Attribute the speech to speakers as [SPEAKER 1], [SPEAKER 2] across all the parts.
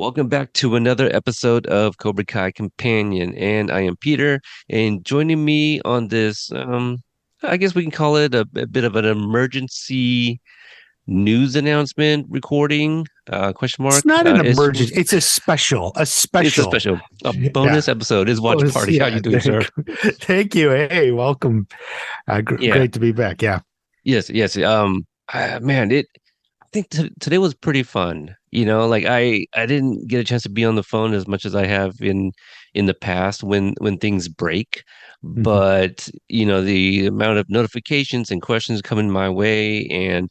[SPEAKER 1] Welcome back to another episode of Cobra Kai Companion, and I am Peter. And joining me on this, I guess we can call it a bit of an emergency news announcement recording, question
[SPEAKER 2] It's
[SPEAKER 1] mark.
[SPEAKER 2] not an
[SPEAKER 1] It's
[SPEAKER 2] emergency. It's a
[SPEAKER 1] it's a
[SPEAKER 2] special.
[SPEAKER 1] special, a
[SPEAKER 2] Yeah.
[SPEAKER 1] bonus episode. Is watch party. How you
[SPEAKER 2] Yeah.
[SPEAKER 1] doing, sir?
[SPEAKER 2] Thank you. Hey, welcome.
[SPEAKER 1] Yeah,
[SPEAKER 2] Great to be back. Yeah.
[SPEAKER 1] yes. Man, I think t today was pretty fun. Like I didn't get a chance to be on the phone as much as I have in the past when things break.
[SPEAKER 2] Mhm.
[SPEAKER 1] But the amount of notifications and questions coming my way and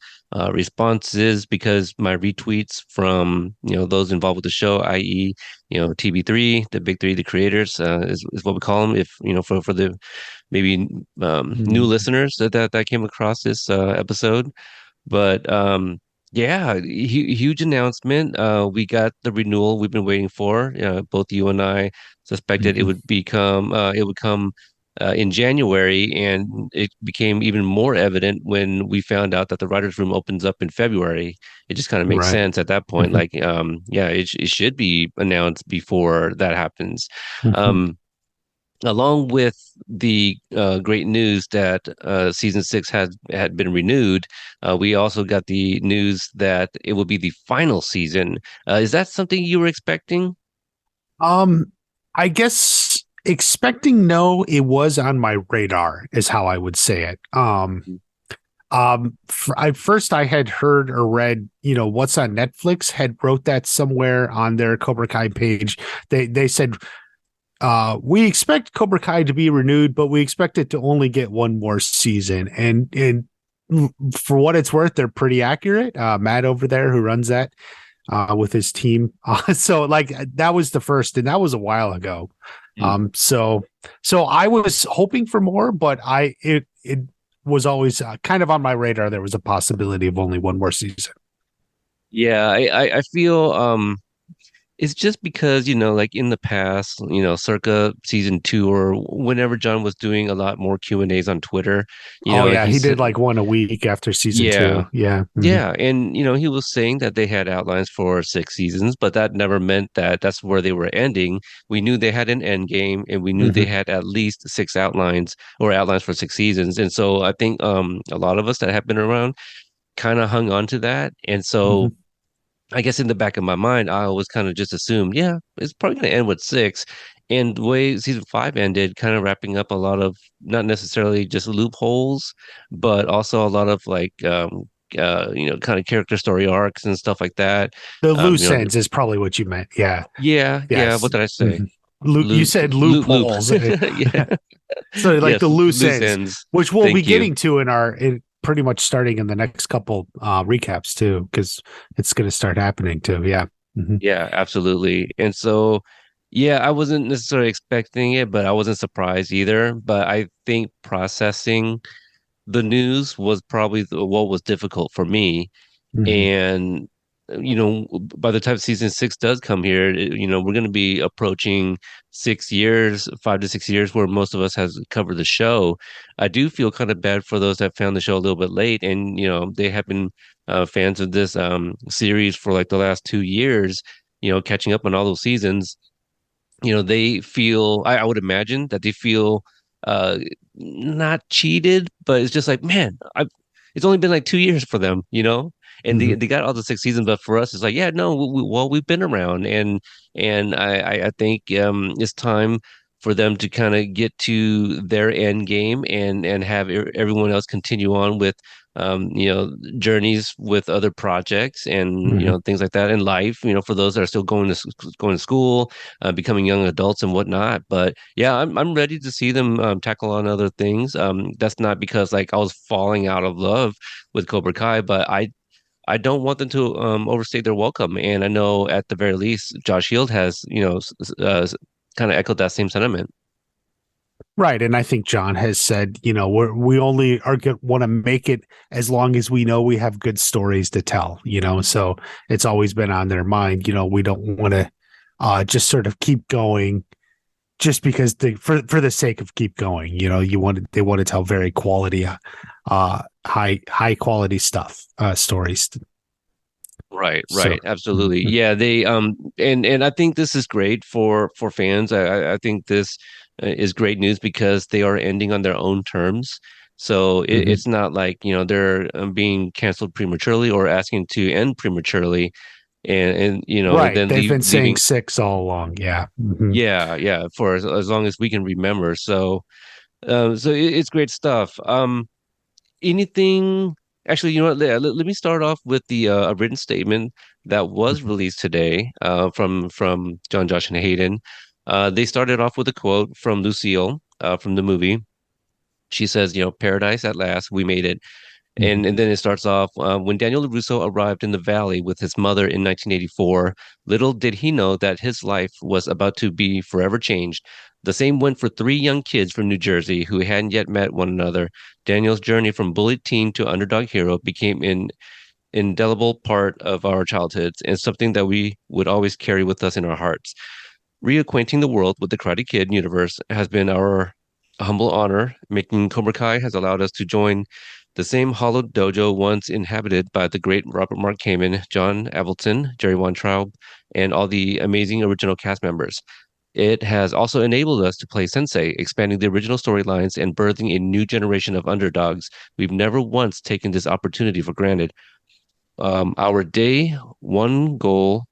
[SPEAKER 1] responses because my retweets from those involved with the show, i.e., TB3, the big three, the creators, is what we call them. If for the maybe new
[SPEAKER 2] Mhm.
[SPEAKER 1] listeners that came across this episode. But yeah, huge announcement. We got the renewal we've been waiting for. Both you and I suspected
[SPEAKER 2] Mhm.
[SPEAKER 1] it would come in January, and it became even more evident when we found out that the writers' room opens up in February. It just kind of makes
[SPEAKER 2] Right.
[SPEAKER 1] sense at that point.
[SPEAKER 2] Mhm.
[SPEAKER 1] Like, yeah, it should be announced before that happens.
[SPEAKER 2] Mhm.
[SPEAKER 1] Um, Along with the great news that season six had been renewed, we also got the news that it will be the final season. Is that something you were expecting?
[SPEAKER 2] Um, I guess expecting no, it was on my radar, is how I would say it. I had heard or read, what's on Netflix had wrote that somewhere on their Cobra Kai page. They said we expect Cobra Kai to be renewed, but we expect it to only get one more season. And for what it's worth, they're pretty accurate. Matt over there who runs that with his team. So like that was the first, and that was a while ago.
[SPEAKER 1] Mm.
[SPEAKER 2] So I was hoping for more, but it was always kind of on my radar. There was a possibility of only one more season.
[SPEAKER 1] Yeah, I feel it's just because, like in the past, circa season two or whenever John was doing a lot more Q&As on Twitter,
[SPEAKER 2] Oh yeah,
[SPEAKER 1] he
[SPEAKER 2] he did
[SPEAKER 1] said,
[SPEAKER 2] like one a week after season
[SPEAKER 1] yeah.
[SPEAKER 2] two. Yeah. Mhm.
[SPEAKER 1] Yeah, and he was saying that they had outlines for six seasons, but that never meant that that's where they were ending. We knew they had an end game, and we knew they
[SPEAKER 2] Mhm.
[SPEAKER 1] had at least six outlines or outlines for six seasons. And so I think a lot of us that have been around kind of hung on to that. And so
[SPEAKER 2] Mhm.
[SPEAKER 1] I guess in the back of my mind, I always kind of just assumed, yeah, it's probably going to end with six. And the way season five ended, kind of wrapping up a lot of not necessarily just loopholes, but also a lot of like, kind of character story arcs and stuff like that.
[SPEAKER 2] The
[SPEAKER 1] Um, you
[SPEAKER 2] loose
[SPEAKER 1] know,
[SPEAKER 2] ends is probably what you meant. Yeah.
[SPEAKER 1] yeah.
[SPEAKER 2] Yes.
[SPEAKER 1] What did I say?
[SPEAKER 2] Mhm. You said
[SPEAKER 1] Loop.
[SPEAKER 2] loopholes.
[SPEAKER 1] Yeah.
[SPEAKER 2] So like
[SPEAKER 1] Yes.
[SPEAKER 2] the loose
[SPEAKER 1] Loose
[SPEAKER 2] ends,
[SPEAKER 1] ends.
[SPEAKER 2] which we'll be
[SPEAKER 1] Thank you.
[SPEAKER 2] getting to pretty much starting in the next couple recaps too, because it's going to start happening too. Yeah. Mhm.
[SPEAKER 1] Yeah, absolutely. And so, yeah, I wasn't necessarily expecting it, but I wasn't surprised either. But I think processing the news was probably what was difficult for me.
[SPEAKER 2] Mhm.
[SPEAKER 1] And, by the time season six does come here, we're going to be approaching 6 years, 5 to 6 years, where most of us has covered the show. I do feel kind of bad for those that found the show a little bit late, and they have been fans of this series for like the last 2 years. Catching up on all those seasons. They feel. I would imagine that they feel uh, not cheated, but it's just like, man, it's only been like 2 years for them, and they
[SPEAKER 2] Mhm.
[SPEAKER 1] they got all the six seasons, but for us, it's like, yeah, no, well, we've been around, and I think it's time for them to kind of get to their end game and have everyone else continue on with journeys with other projects and
[SPEAKER 2] Mhm.
[SPEAKER 1] things like that in life. For those that are still going to school, becoming young adults and whatnot. But yeah, I'm ready to see them tackle on other things. That's not because like I was falling out of love with Cobra Kai, but I don't want them to overstay their welcome. And I know at the very least, Josh Hield has kind of echoed that same sentiment.
[SPEAKER 2] Right. And I think John has said, we only want to make it as long as we know we have good stories to tell, so it's always been on their mind. We don't want to just sort of keep going just because for the sake of keep going. They want to tell very quality, high quality stuff, stories.
[SPEAKER 1] Right,
[SPEAKER 2] So
[SPEAKER 1] right, absolutely.
[SPEAKER 2] mhm.
[SPEAKER 1] Yeah, they and I think this is great for fans. I think this is great news because they are ending on their own terms. So
[SPEAKER 2] Mhm.
[SPEAKER 1] it's not like, they're being canceled prematurely or asking to end prematurely and
[SPEAKER 2] Right.
[SPEAKER 1] then
[SPEAKER 2] They've been saying
[SPEAKER 1] leaving.
[SPEAKER 2] six all along. Yeah. Mhm.
[SPEAKER 1] Yeah, yeah, for as long as we can remember. So it's great stuff. Anything actually, let me start off with the a written statement that was
[SPEAKER 2] Mhm.
[SPEAKER 1] released today from John, Josh, and Hayden. They started off with a quote from Lucille from the movie. She says, paradise at last, we made it. And
[SPEAKER 2] Mhm.
[SPEAKER 1] then it starts off when Daniel LaRusso arrived in the valley with his mother in 1984. Little did he know that his life was about to be forever changed. The same went for three young kids from New Jersey who hadn't yet met one another. Daniel's journey from bullied teen to underdog hero became an indelible part of our childhoods and something that we would always carry with us in our hearts. Reacquainting the world with the Karate Kid universe has been our humble honor. Making Cobra Kai has allowed us to join the same hollowed dojo once inhabited by the great Robert Mark Kamen, John Avildsen, Jerry Weintraub, and all the amazing original cast members. It has also enabled us to play Sensei, expanding the original storylines and birthing a new generation of underdogs. We've never once taken this opportunity for granted. Our day one goal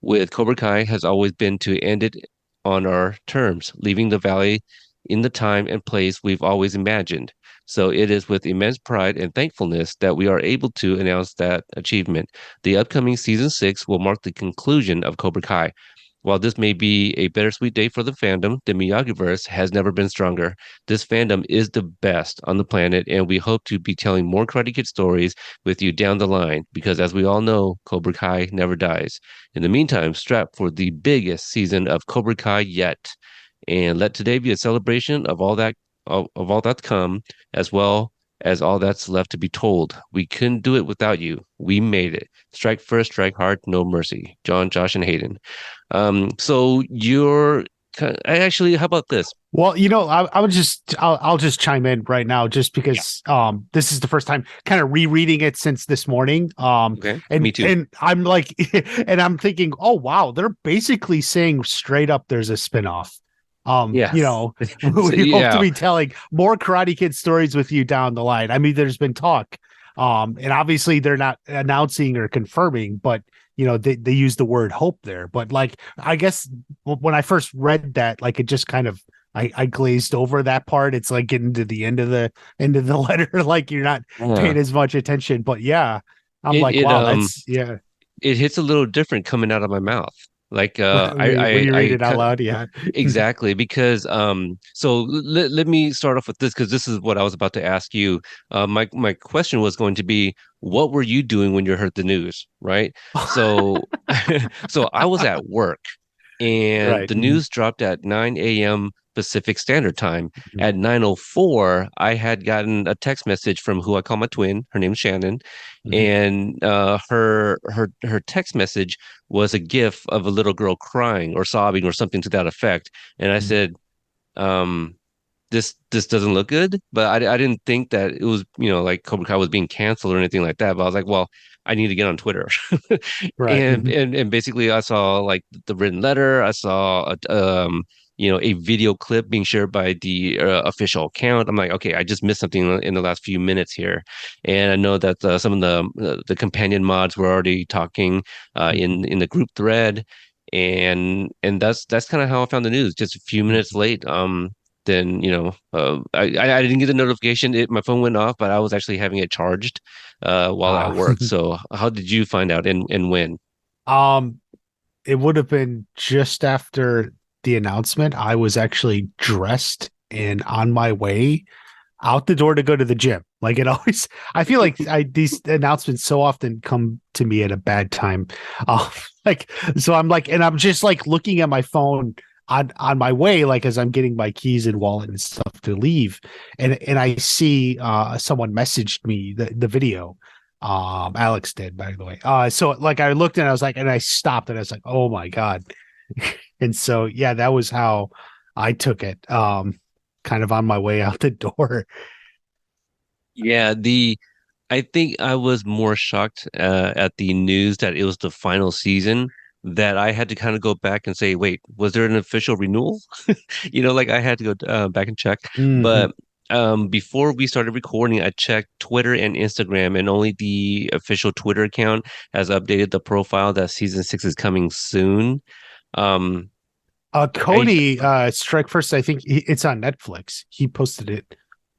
[SPEAKER 1] with Cobra Kai has always been to end it on our terms, leaving the valley in the time and place we've always imagined. So it is with immense pride and thankfulness that we are able to announce that achievement. The upcoming season 6 will mark the conclusion of Cobra Kai. While this may be a bittersweet day for the fandom, the Miyagi-verse has never been stronger. This fandom is the best on the planet, and we hope to be telling more Karate Kid stories with you down the line, because as we all know, Cobra Kai never dies. In the meantime, strap for the biggest season of Cobra Kai yet, and let today be a celebration of all that of all that's come, as well as all that's left to be told. We couldn't do it without you. We made it. Strike first, strike hard, no mercy. John, Josh, and Hayden. So you're actually, how about this?
[SPEAKER 2] Well, I would I'll just chime in right now just
[SPEAKER 1] Yeah.
[SPEAKER 2] because this is the first time kind of rereading it since this morning.
[SPEAKER 1] Okay. Me
[SPEAKER 2] And
[SPEAKER 1] too.
[SPEAKER 2] I'm like and I'm thinking, "Oh wow, they're basically saying straight up there's a spinoff."
[SPEAKER 1] Yes. So,
[SPEAKER 2] We hope to
[SPEAKER 1] yeah.
[SPEAKER 2] be telling more Karate Kid stories with you down the line. I mean, there's been talk. And obviously they're not announcing or confirming, but they use the word hope there. But like I guess when I first read that, like it just kind of I glazed over that part. It's like getting to the end of the letter, like you're not
[SPEAKER 1] Yeah.
[SPEAKER 2] paying as much attention. But yeah, I'm
[SPEAKER 1] It
[SPEAKER 2] like,
[SPEAKER 1] it
[SPEAKER 2] wow,
[SPEAKER 1] um
[SPEAKER 2] that's yeah.
[SPEAKER 1] it hits a little different coming out of my mouth. Like
[SPEAKER 2] When you read it out loud, yeah.
[SPEAKER 1] exactly, because so let me start off with this because this is what I was about to ask you. My question was going to be, what were you doing when you heard the news, right? So so I was at work and
[SPEAKER 2] Right.
[SPEAKER 1] the
[SPEAKER 2] Mhm.
[SPEAKER 1] news dropped at 9 a.m. Pacific Standard Time.
[SPEAKER 2] Mhm.
[SPEAKER 1] At 9:04, I had gotten a text message from who I call my twin. Her name's Shannon,
[SPEAKER 2] Mhm.
[SPEAKER 1] and her text message was a gif of a little girl crying or sobbing or something to that effect. And I
[SPEAKER 2] Mhm.
[SPEAKER 1] said, um, this doesn't look good, but I didn't think that it was, like Cobra Kai was being canceled or anything like that. But I was like, well, I need to get on Twitter.
[SPEAKER 2] Right.
[SPEAKER 1] And
[SPEAKER 2] Mhm.
[SPEAKER 1] and and basically I saw like the written letter, I saw a video clip being shared by the official account. I'm like, okay, I just missed something in the last few minutes here. And I know that some of the companion mods were already talking
[SPEAKER 2] Mhm.
[SPEAKER 1] in the group thread. And that's kind of how I found the news, just a few minutes
[SPEAKER 2] Mhm.
[SPEAKER 1] late. Then I didn't get the notification. My phone went off, but I was actually having it charged while at
[SPEAKER 2] Ah.
[SPEAKER 1] work. So how did you find out and when?
[SPEAKER 2] um, it would have been just after the announcement. I was actually dressed and on my way out the door to go to the gym. Like it always, I feel like these announcements so often come to me at a bad time. Uh, like, so I'm like, and I'm just like looking at my phone on my way, like as I'm getting my keys and wallet and stuff to leave, and I see someone messaged me the video. Alex did, by the way. So like I looked and I was like, and I stopped and I was like, oh my god. And so yeah, that was how I took it. Kind of on my way out the door.
[SPEAKER 1] Yeah, I think I was more shocked at the news that it was the final season that I had to kind of go back and say, wait, was there an official renewal? Like I had to go back and check.
[SPEAKER 2] Hmm.
[SPEAKER 1] But before we started recording, I checked Twitter and Instagram, and only the official Twitter account has updated the profile that season six is coming soon. Um, I
[SPEAKER 2] Cody, Strike First, I think it's on Netflix. He posted it.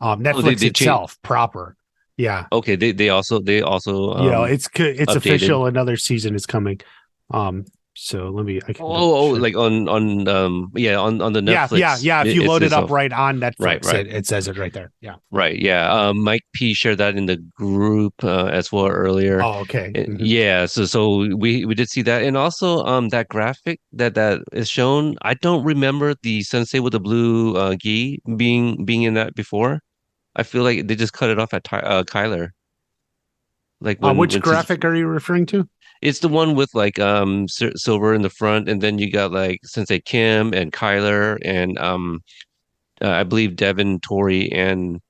[SPEAKER 1] oh they
[SPEAKER 2] Netflix
[SPEAKER 1] they changed.
[SPEAKER 2] itself, proper. Yeah,
[SPEAKER 1] Okay, they also
[SPEAKER 2] it's
[SPEAKER 1] updated.
[SPEAKER 2] official. Another season is coming. So I can double
[SPEAKER 1] Oh,
[SPEAKER 2] check.
[SPEAKER 1] like on yeah, on the
[SPEAKER 2] Yeah, yeah,
[SPEAKER 1] Netflix
[SPEAKER 2] yeah. If you
[SPEAKER 1] it
[SPEAKER 2] load it
[SPEAKER 1] says
[SPEAKER 2] up
[SPEAKER 1] so.
[SPEAKER 2] right on
[SPEAKER 1] Right,
[SPEAKER 2] Netflix,
[SPEAKER 1] right,
[SPEAKER 2] it says it right there. Yeah.
[SPEAKER 1] right. Yeah. Mike P shared that in the group as well earlier.
[SPEAKER 2] Oh, okay. Hmm.
[SPEAKER 1] Yeah, so we did see that, and also that graphic that is shown. I don't remember the sensei with the blue gi being in that before. I feel like they just cut it off at Kyler, like
[SPEAKER 2] Which
[SPEAKER 1] when season.
[SPEAKER 2] graphic are you referring to?
[SPEAKER 1] It's the one with like silver in the front, and then you got like Sensei Kim and Kyler and I believe Devin, Tori, and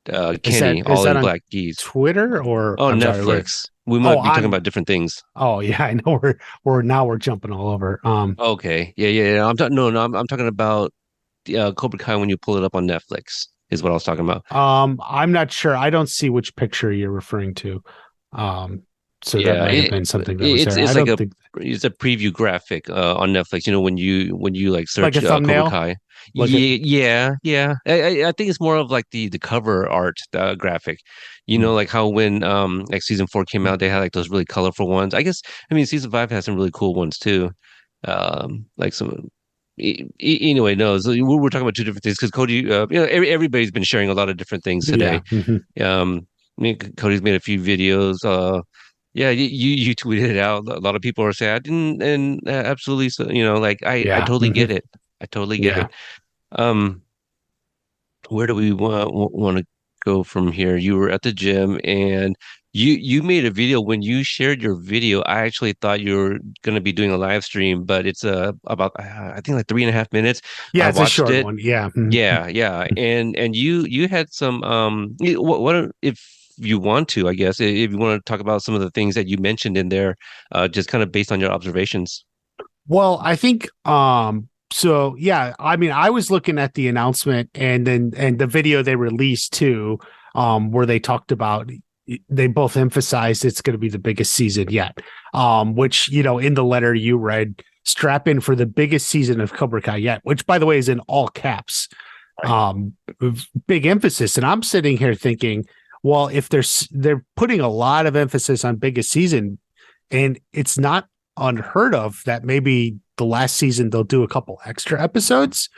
[SPEAKER 1] Kenny
[SPEAKER 2] Is
[SPEAKER 1] all
[SPEAKER 2] that
[SPEAKER 1] in
[SPEAKER 2] on
[SPEAKER 1] black geese.
[SPEAKER 2] Twitter or
[SPEAKER 1] Oh,
[SPEAKER 2] I'm sorry, where?
[SPEAKER 1] Netflix. We
[SPEAKER 2] Oh,
[SPEAKER 1] might be talking
[SPEAKER 2] on
[SPEAKER 1] about different things.
[SPEAKER 2] oh yeah, I know we're now we're jumping all over.
[SPEAKER 1] Okay, yeah. I'm talking. No, I'm talking about Cobra Kai when you pull it up on Netflix is what I was talking about.
[SPEAKER 2] I'm not sure. I don't see which picture you're referring to. Um, so that
[SPEAKER 1] Yeah,
[SPEAKER 2] might have been something that was
[SPEAKER 1] it's
[SPEAKER 2] there. I
[SPEAKER 1] it's like
[SPEAKER 2] don't
[SPEAKER 1] a
[SPEAKER 2] think
[SPEAKER 1] it's a preview graphic on Netflix. When you like
[SPEAKER 2] like a
[SPEAKER 1] search Cobra
[SPEAKER 2] thumbnail,
[SPEAKER 1] Kai.
[SPEAKER 2] like a
[SPEAKER 1] Yeah. I think it's more of like the cover art graphic.
[SPEAKER 2] mm,
[SPEAKER 1] Like how when like season four came out, they had like those really colorful ones. I mean season five has some really cool ones too. Like some. Anyway, no, so we're talking about two different things because Cody, everybody's been sharing a lot of different things today.
[SPEAKER 2] yeah. Mhm.
[SPEAKER 1] I mean, Cody's made a few videos. Yeah, you tweeted it out. A lot of people are sad, and absolutely, so like I
[SPEAKER 2] Yeah.
[SPEAKER 1] totally
[SPEAKER 2] Mhm.
[SPEAKER 1] get it. I totally get
[SPEAKER 2] Yeah.
[SPEAKER 1] it. Um, where do we want to go from here? You were at the gym, and you made a video. When you shared your video, I actually thought you were going to be doing a live stream, but it's about I think like 3.5 minutes.
[SPEAKER 2] Yeah,
[SPEAKER 1] I
[SPEAKER 2] it's a
[SPEAKER 1] watched
[SPEAKER 2] short
[SPEAKER 1] it.
[SPEAKER 2] one. Yeah. Mhm.
[SPEAKER 1] Yeah, and you had some what if you want to, I guess, if you want to talk about some of the things that you mentioned in there, just kind of based on your observations.
[SPEAKER 2] Well, I think so yeah, I mean I was looking at the announcement and the video they released too, where they talked about they both emphasized it's going to be the biggest season yet. Which, in the letter you read, strap in for the biggest season of Cobra Kai yet, which by the way is in all caps.
[SPEAKER 1] Right.
[SPEAKER 2] Big emphasis. And I'm sitting here thinking, well, if they're putting a lot of emphasis on biggest season, and it's not unheard of that maybe the last season they'll do a couple extra episodes.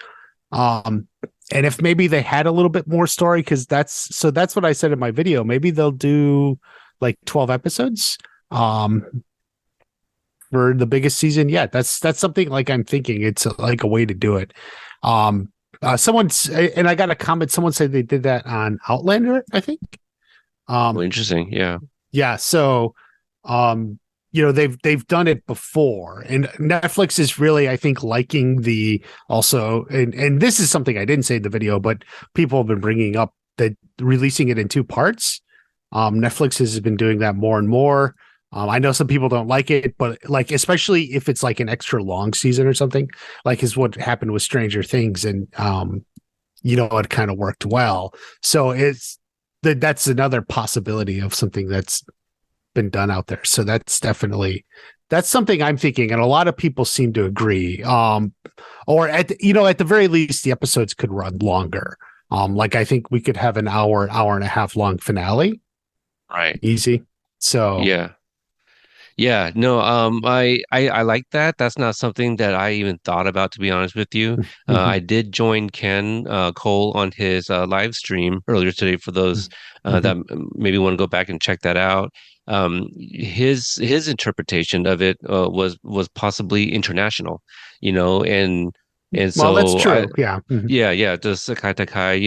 [SPEAKER 2] Um, and if maybe they had a little bit more story, because that's what I said in my video. Maybe they'll do like 12 episodes for the biggest season yet. That's something like I'm thinking it's like a way to do it. Someone's and I got a comment. Someone said they did that on Outlander, I think.
[SPEAKER 1] Well,
[SPEAKER 2] Um,
[SPEAKER 1] interesting. Yeah.
[SPEAKER 2] yeah, so um they've done it before, and Netflix is really, I think, liking the also, and this is something I didn't say in the video, but people have been bringing up that releasing it in two parts. Netflix has been doing that more and more. I know some people don't like it, but like especially if it's like an extra long season or something, like is what happened with Stranger Things, and it kind of worked well. So that's another possibility of something that's been done out there. So that's something I'm thinking, and a lot of people seem to agree. Or at the very least, the episodes could run longer. Like I think we could have an hour and a half long finale,
[SPEAKER 1] Right.
[SPEAKER 2] easy. So,
[SPEAKER 1] Yeah. Yeah, no, I like that. That's not something that I even thought about, to be honest with you.
[SPEAKER 2] mhm,
[SPEAKER 1] I did join Ken Cole on his live stream earlier today for those that
[SPEAKER 2] mhm.
[SPEAKER 1] maybe want to go back and check that out. His interpretation of it was possibly international, and
[SPEAKER 2] Well, that's
[SPEAKER 1] so I
[SPEAKER 2] true. Yeah. Mhm.
[SPEAKER 1] yeah, the Sakai Takai,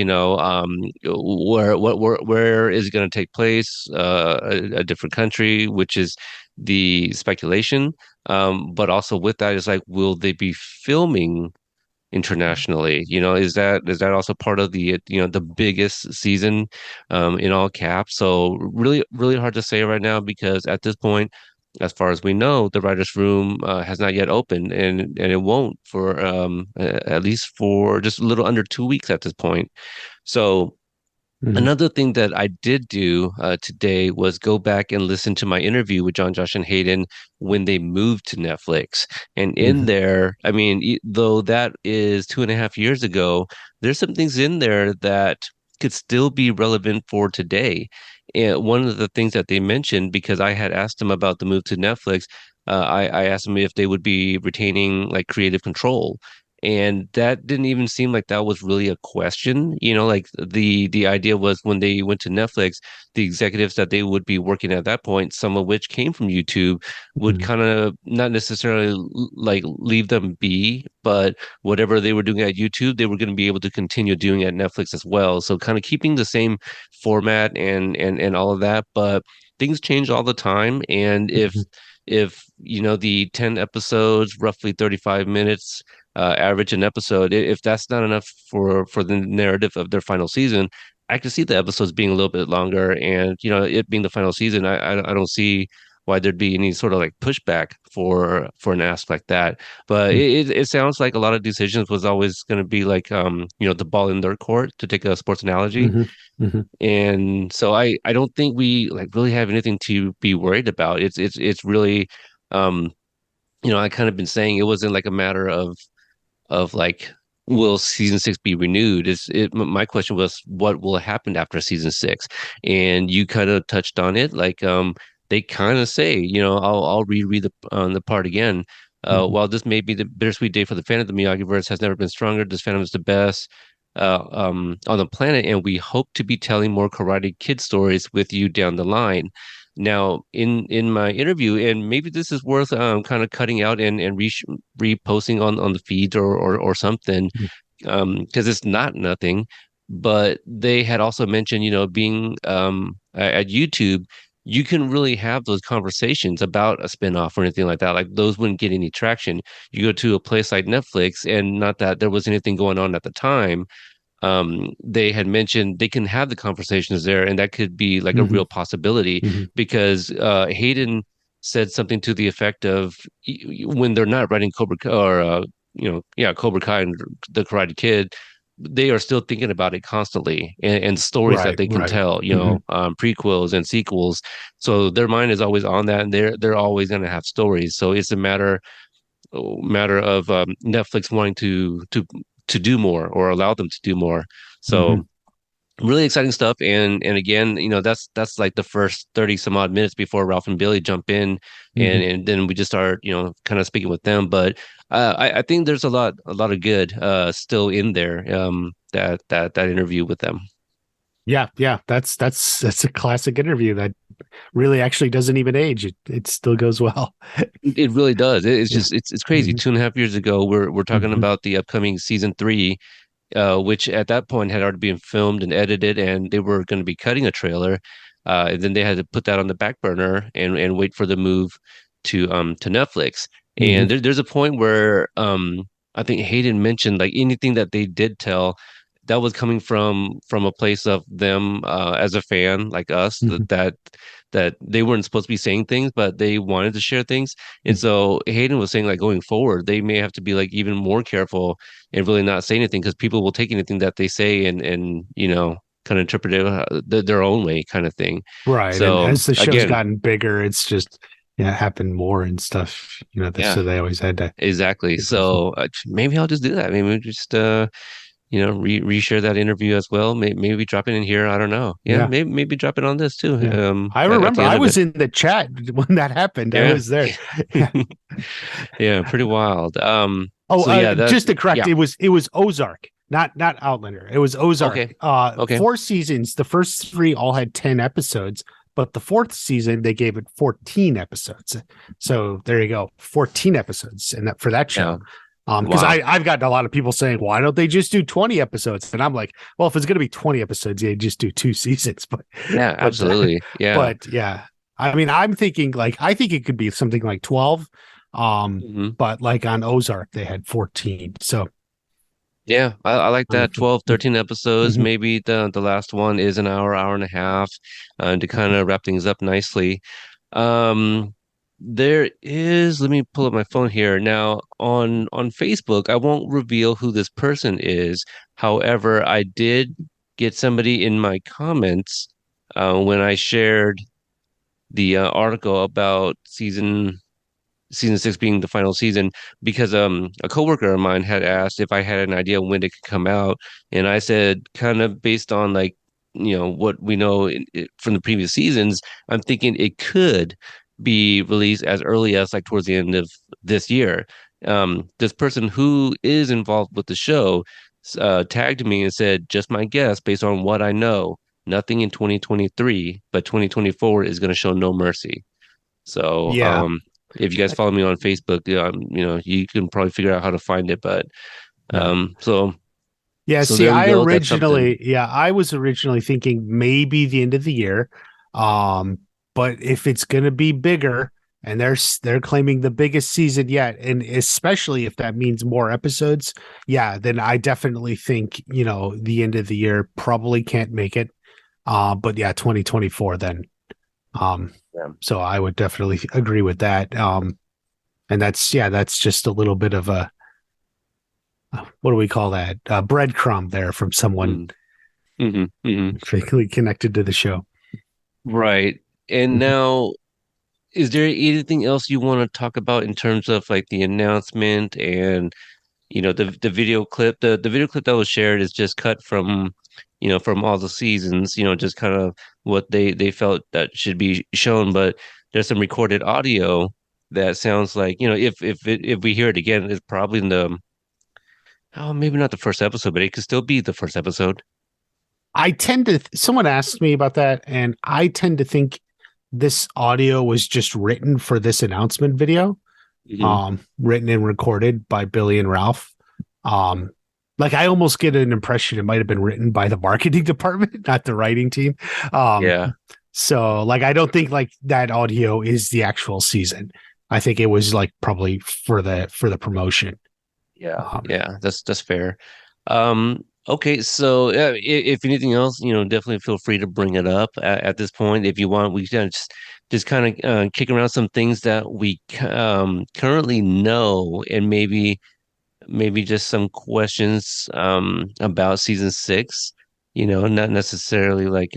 [SPEAKER 1] where is it going to take place? A different country, which is the speculation. But also with that is like, will they be filming internationally? Is that also part of the biggest season in all caps? So really, really hard to say right now because at this point, as far as we know, the writers' room has not yet opened, and it won't for at least for just a little under 2 weeks at this point. So
[SPEAKER 2] Mhm.
[SPEAKER 1] another thing that I did do today was go back and listen to my interview with John, Josh, and Hayden when they moved to Netflix. And in
[SPEAKER 2] Mhm.
[SPEAKER 1] there, I mean, though that is 2.5 years ago, there's some things in there that could still be relevant for today. And one of the things that they mentioned, because I had asked them about the move to Netflix, I asked them if they would be retaining like creative control. And that didn't even seem like that was really a question. Like the idea was when they went to Netflix, the executives that they would be working at that point, some of which came from YouTube, would
[SPEAKER 2] Mhm.
[SPEAKER 1] kind of not necessarily like leave them be, but whatever they were doing at YouTube, they were going to be able to continue doing at Netflix as well. So kind of keeping the same format and all of that, but things change all the time. And
[SPEAKER 2] Mhm.
[SPEAKER 1] if the 10 episodes, roughly 35 minutes average an episode. If that's not enough for the narrative of their final season, I can see the episodes being a little bit longer, and it being the final season, I don't see why there'd be any sort of like pushback for an ask like that. But it sounds like a lot of decisions was always going to be like the ball in their court to take a sports analogy.
[SPEAKER 2] Mhm. Mhm.
[SPEAKER 1] And so I don't think we like really have anything to be worried about. It's really I kind of been saying it wasn't like a matter of like, will season six be renewed? My question was, what will happen after season six? And you kind of touched on it, like they kind of say, I'll reread the part again.
[SPEAKER 2] Mhm.
[SPEAKER 1] While this may be the bittersweet day for the fan of the Miyagi-verse has never been stronger, this fandom is the best on the planet, and we hope to be telling more Karate Kid stories with you down the line. Now, in my interview, and maybe this is worth kind of cutting out and reposting on the feeds or something, because it's not nothing. But they had also mentioned, being at YouTube, you can really have those conversations about a spinoff or anything like that. Like those wouldn't get any traction. You go to a place like Netflix, and not that there was anything going on at the time, they had mentioned they can have the conversations there, and that could be like a
[SPEAKER 2] Mhm.
[SPEAKER 1] real possibility
[SPEAKER 2] Mhm.
[SPEAKER 1] because Hayden said something to the effect of when they're not writing Cobra Kai or yeah, Cobra Kai and the Karate Kid, they are still thinking about it constantly and stories that
[SPEAKER 2] Right.
[SPEAKER 1] they can
[SPEAKER 2] Right.
[SPEAKER 1] tell,
[SPEAKER 2] Mhm.
[SPEAKER 1] prequels and sequels. So their mind is always on that, and they're always going to have stories. So it's a matter of Netflix wanting to do more or allow them to do more. So
[SPEAKER 2] Mhm.
[SPEAKER 1] really exciting stuff. And again, that's like the first 30 some odd minutes before Ralph and Billy jump in, and
[SPEAKER 2] Mhm.
[SPEAKER 1] and then we just start kind of speaking with them. But I think there's a lot of good still in there that interview with them.
[SPEAKER 2] Yeah, yeah, that's a classic interview that really actually doesn't even age. It still goes well.
[SPEAKER 1] It really does. It's
[SPEAKER 2] Yeah.
[SPEAKER 1] just it's crazy.
[SPEAKER 2] Mhm.
[SPEAKER 1] 2.5 years ago, we're talking
[SPEAKER 2] Mhm.
[SPEAKER 1] about the upcoming season three, which at that point had already been filmed and edited, and they were going to be cutting a trailer. And then they had to put that on the back burner and wait for the move to Netflix. And
[SPEAKER 2] Mhm.
[SPEAKER 1] there's a point where I think Hayden mentioned like anything that they did tell that was coming from a place of them as a fan like us
[SPEAKER 2] Mhm.
[SPEAKER 1] that they weren't supposed to be saying things, but they wanted to share things. And so Hayden was saying like going forward, they may have to be like even more careful and really not say anything because people will take anything that they say and kind of interpret it their own way kind of thing.
[SPEAKER 2] Right. And
[SPEAKER 1] So
[SPEAKER 2] as the show's
[SPEAKER 1] again,
[SPEAKER 2] gotten bigger, it's just yeah, happened more and stuff.
[SPEAKER 1] yeah,
[SPEAKER 2] So they always had to
[SPEAKER 1] exactly.
[SPEAKER 2] be careful.
[SPEAKER 1] So maybe I'll just do that. Maybe just reshare that interview as well. Maybe drop it in here. I don't know. Yeah,
[SPEAKER 2] Yeah.
[SPEAKER 1] maybe drop it on this too.
[SPEAKER 2] Yeah. I
[SPEAKER 1] At
[SPEAKER 2] remember
[SPEAKER 1] the end
[SPEAKER 2] I
[SPEAKER 1] of it.
[SPEAKER 2] was in the chat when that happened. I
[SPEAKER 1] Yeah.
[SPEAKER 2] was there. Yeah.
[SPEAKER 1] Yeah, pretty wild.
[SPEAKER 2] Oh,
[SPEAKER 1] So yeah, that
[SPEAKER 2] just to correct,
[SPEAKER 1] yeah.
[SPEAKER 2] it was Ozark, not Outlander. It was Ozark.
[SPEAKER 1] Okay. Okay.
[SPEAKER 2] 4 seasons. The first three all had 10 episodes, but the fourth season they gave it 14 episodes. So there you go, 14 episodes, and that for that
[SPEAKER 1] Yeah.
[SPEAKER 2] show. Because
[SPEAKER 1] Wow.
[SPEAKER 2] I've gotten a lot of people saying, why don't they just do 20 episodes? And I'm like, well, if it's going to be 20 episodes, yeah, just do 2 seasons.
[SPEAKER 1] Yeah,
[SPEAKER 2] But,
[SPEAKER 1] absolutely. Yeah.
[SPEAKER 2] but yeah, I mean, I'm thinking like, I think it could be something like 12.
[SPEAKER 1] Mhm.
[SPEAKER 2] But like on Ozark, they had 14. So
[SPEAKER 1] Yeah, I like that. 12,
[SPEAKER 2] Mhm.
[SPEAKER 1] 13 episodes.
[SPEAKER 2] Mhm.
[SPEAKER 1] Maybe the last one is an hour, hour and a half, to kind of wrap things up nicely. Um, there is, let me pull up my phone here. Now on Facebook, I won't reveal who this person is. However, I did get somebody in my comments when I shared the article about season six being the final season because a coworker of mine had asked if I had an idea when it could come out, and I said kind of based on like what we know from the previous seasons, I'm thinking it could be released as early as like towards the end of this year. This person who is involved with the show tagged me and said, just my guess based on what I know, nothing in 2023, but 2024 is going to show no mercy. So,
[SPEAKER 2] Yeah.
[SPEAKER 1] if you guys follow me on Facebook, you can probably figure out how to find it. But
[SPEAKER 2] Yeah.
[SPEAKER 1] so
[SPEAKER 2] Yeah,
[SPEAKER 1] so
[SPEAKER 2] see,
[SPEAKER 1] there we go. That's something.
[SPEAKER 2] I was originally thinking maybe the end of the year. Um, but if it's going to be bigger and they're claiming the biggest season yet, and especially if that means more episodes, yeah, then I definitely think, the end of the year probably can't make it. But yeah, 2024 then. Um,
[SPEAKER 1] Yeah.
[SPEAKER 2] so I would definitely agree with that. And that's just a little bit of a what do we call that? Breadcrumb there from someone
[SPEAKER 1] Mm, hmm hmm
[SPEAKER 2] vaguely connected to the show.
[SPEAKER 1] Right. And
[SPEAKER 2] Mhm.
[SPEAKER 1] now, is there anything else you want to talk about in terms of like the announcement and the video clip? The video clip that was shared is just cut from from all the seasons, just kind of what they felt that should be shown. But there's some recorded audio that sounds like, if we hear it again, it's probably in the oh, maybe not the first episode, but it could still be the first episode.
[SPEAKER 2] Someone asked me about that, and I tend to think this audio was just written for this announcement video,
[SPEAKER 1] Hmm.
[SPEAKER 2] written and recorded by Billy and Ralph. Um, like I almost get an impression it might have been written by the marketing department, not the writing team. Um,
[SPEAKER 1] Yeah.
[SPEAKER 2] so like I don't think like that audio is the actual season. I think it was like probably for the promotion.
[SPEAKER 1] Yeah,
[SPEAKER 2] Um,
[SPEAKER 1] yeah, that's fair. Okay, so if anything else, definitely feel free to bring it up at this point if you want. We can just kind of kick around some things that we currently know, and maybe just some questions about season six. Not necessarily like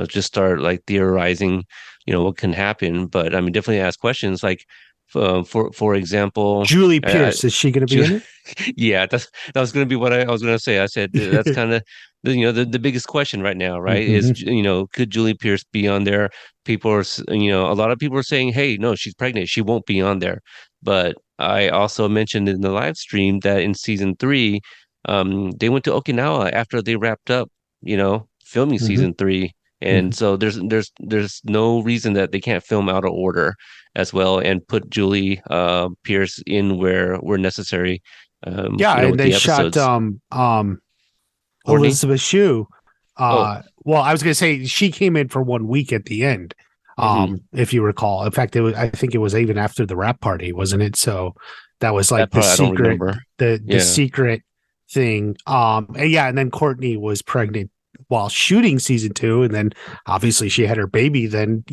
[SPEAKER 1] just start like theorizing, what can happen, but I mean definitely ask questions like for example.
[SPEAKER 2] Julie
[SPEAKER 1] I,
[SPEAKER 2] Pierce, is she going to be
[SPEAKER 1] Ju-
[SPEAKER 2] in it?
[SPEAKER 1] Yeah, that was going to be what I was going to say. I said that's kind of the biggest question right now, right? Is
[SPEAKER 2] Mhm.
[SPEAKER 1] could Julie Pierce be on there? People are a lot of people are saying, hey, no, she's pregnant, she won't be on there. But I also mentioned in the live stream that in season three, they went to Okinawa after they wrapped up, filming
[SPEAKER 2] Mhm.
[SPEAKER 1] season three. And
[SPEAKER 2] Mhm.
[SPEAKER 1] so there's no reason that they can't film out of order as well and put Julie Pierce in where necessary,
[SPEAKER 2] Yeah, and
[SPEAKER 1] with
[SPEAKER 2] they
[SPEAKER 1] the
[SPEAKER 2] shot
[SPEAKER 1] episodes. Courtney?
[SPEAKER 2] Elizabeth Shue.
[SPEAKER 1] Oh,
[SPEAKER 2] Well, I was going to say she came in for 1 week at the end,
[SPEAKER 1] hmm.
[SPEAKER 2] if you recall. In fact, I think it was even after the wrap party, wasn't it? So that was
[SPEAKER 1] That
[SPEAKER 2] like
[SPEAKER 1] part I don't remember.
[SPEAKER 2] the
[SPEAKER 1] Yeah.
[SPEAKER 2] secret thing. And yeah, and then Courtney was pregnant while shooting season two, and then obviously she had her baby then,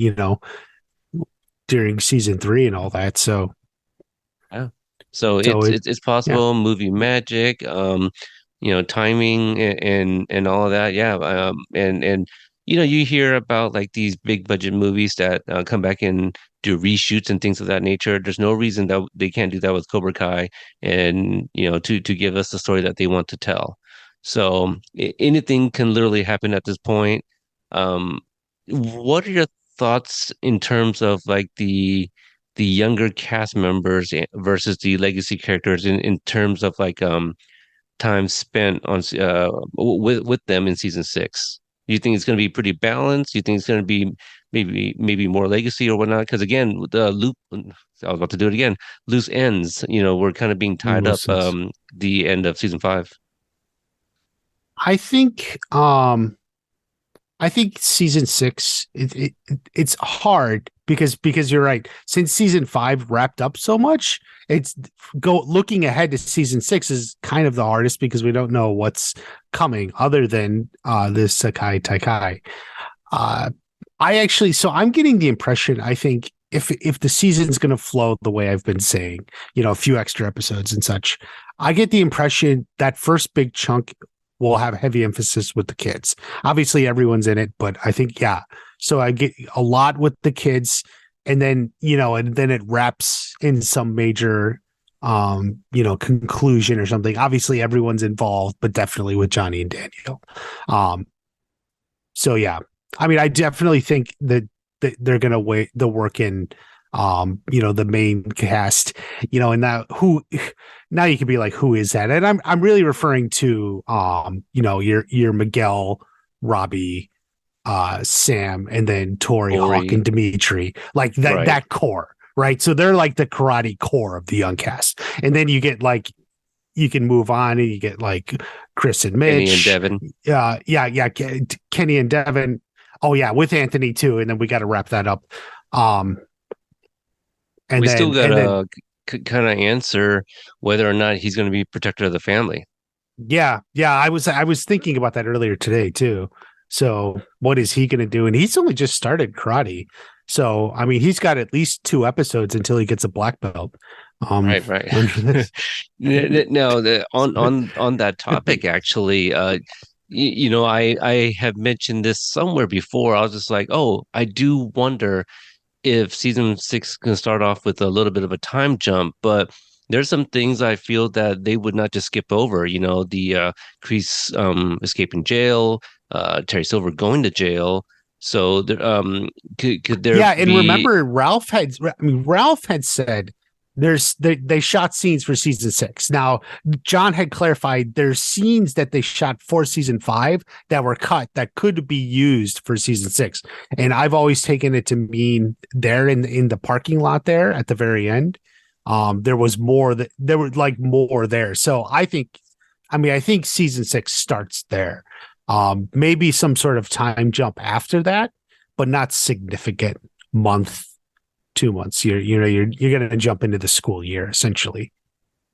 [SPEAKER 2] during season three and all that.
[SPEAKER 1] Yeah. So
[SPEAKER 2] So
[SPEAKER 1] it's
[SPEAKER 2] yeah.
[SPEAKER 1] possible movie magic, timing and all of that. Yeah. And you hear about like these big budget movies that come back and do reshoots and things of that nature. There's no reason that they can't do that with Cobra Kai and to give us the story that they want to tell. So anything can literally happen at this point. Um, what are your thoughts in terms of like the younger cast members versus the legacy characters in terms of like time spent on with them in season six? Do you think it's going to be pretty balanced? Do you think it's going to be maybe more legacy or whatnot? Because again, the loop, I was about to do it again. Loose ends, we're kind of being tied up
[SPEAKER 2] Listens.
[SPEAKER 1] the end of season five.
[SPEAKER 2] I think season six it's hard. because you're right. Since season 5 wrapped up so much, it's go looking ahead to season 6 is kind of the hardest because we don't know what's coming other than this Sakai Taikai. Uh, I actually, so I'm getting the impression, I think if the season's going to flow the way I've been saying, a few extra episodes and such, I get the impression that first big chunk will have heavy emphasis with the kids. Obviously, everyone's in it, but I think, yeah. So I get a lot with the kids, and then, and then it wraps in some major, conclusion or something. Obviously, everyone's involved, but definitely with Johnny and Daniel. So yeah, I mean, I definitely think that they're gonna wait the work in, the main cast, and now you can be like, who is that? And I'm really referring to, your Miguel, Robbie, Sam, and then Tori, Hawk, and
[SPEAKER 1] Ori,
[SPEAKER 2] Dimitri, like
[SPEAKER 1] right?
[SPEAKER 2] that core, right? So they're like the karate core of the young cast, and then you get like you can move on and you get like Chris and
[SPEAKER 1] Kenny and
[SPEAKER 2] Mitch,
[SPEAKER 1] Devin.
[SPEAKER 2] yeah, Kenny and Devin. Oh yeah, with Anthony too, and then we got to wrap that up. Um, and
[SPEAKER 1] We still
[SPEAKER 2] then and then
[SPEAKER 1] gotta kind of answer whether or not he's going to be protector of the family.
[SPEAKER 2] yeah, I was thinking about that earlier today too. So what is he going to do? And he's only just started karate, so I mean he's got at least 2 episodes until he gets a black belt.
[SPEAKER 1] Right, right.
[SPEAKER 2] Under this.
[SPEAKER 1] Now, on that topic, actually, I have mentioned this somewhere before. I was just like, oh, I do wonder if season 6 can start off with a little bit of a time jump, but there's some things I feel that they would not just skip over. The Kreese escaping jail, Terry Silver going to jail. So could there
[SPEAKER 2] Yeah, and
[SPEAKER 1] be
[SPEAKER 2] remember, Ralph had said they shot scenes for season 6. Now, John had clarified there's scenes that they shot for season 5 that were cut that could be used for season 6. And I've always taken it to mean there in the parking lot there at the very end. There was more that there were like more there. So I think season 6 starts there. Maybe some sort of time jump after that, but not significant month, 2 months. You're going to jump into the school year essentially.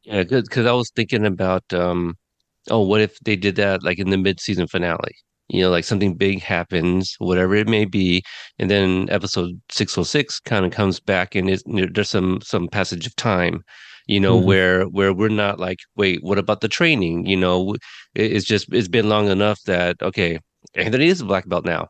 [SPEAKER 1] yeah, good because I was thinking about oh, what if they did that like in the mid-season finale? Like something big happens, whatever it may be, and then episode 606 kind of comes back and there's some passage of time,
[SPEAKER 2] Mm-hmm,
[SPEAKER 1] where we're not like, wait, what about the training? It's been long enough that okay, Anthony is a black belt now.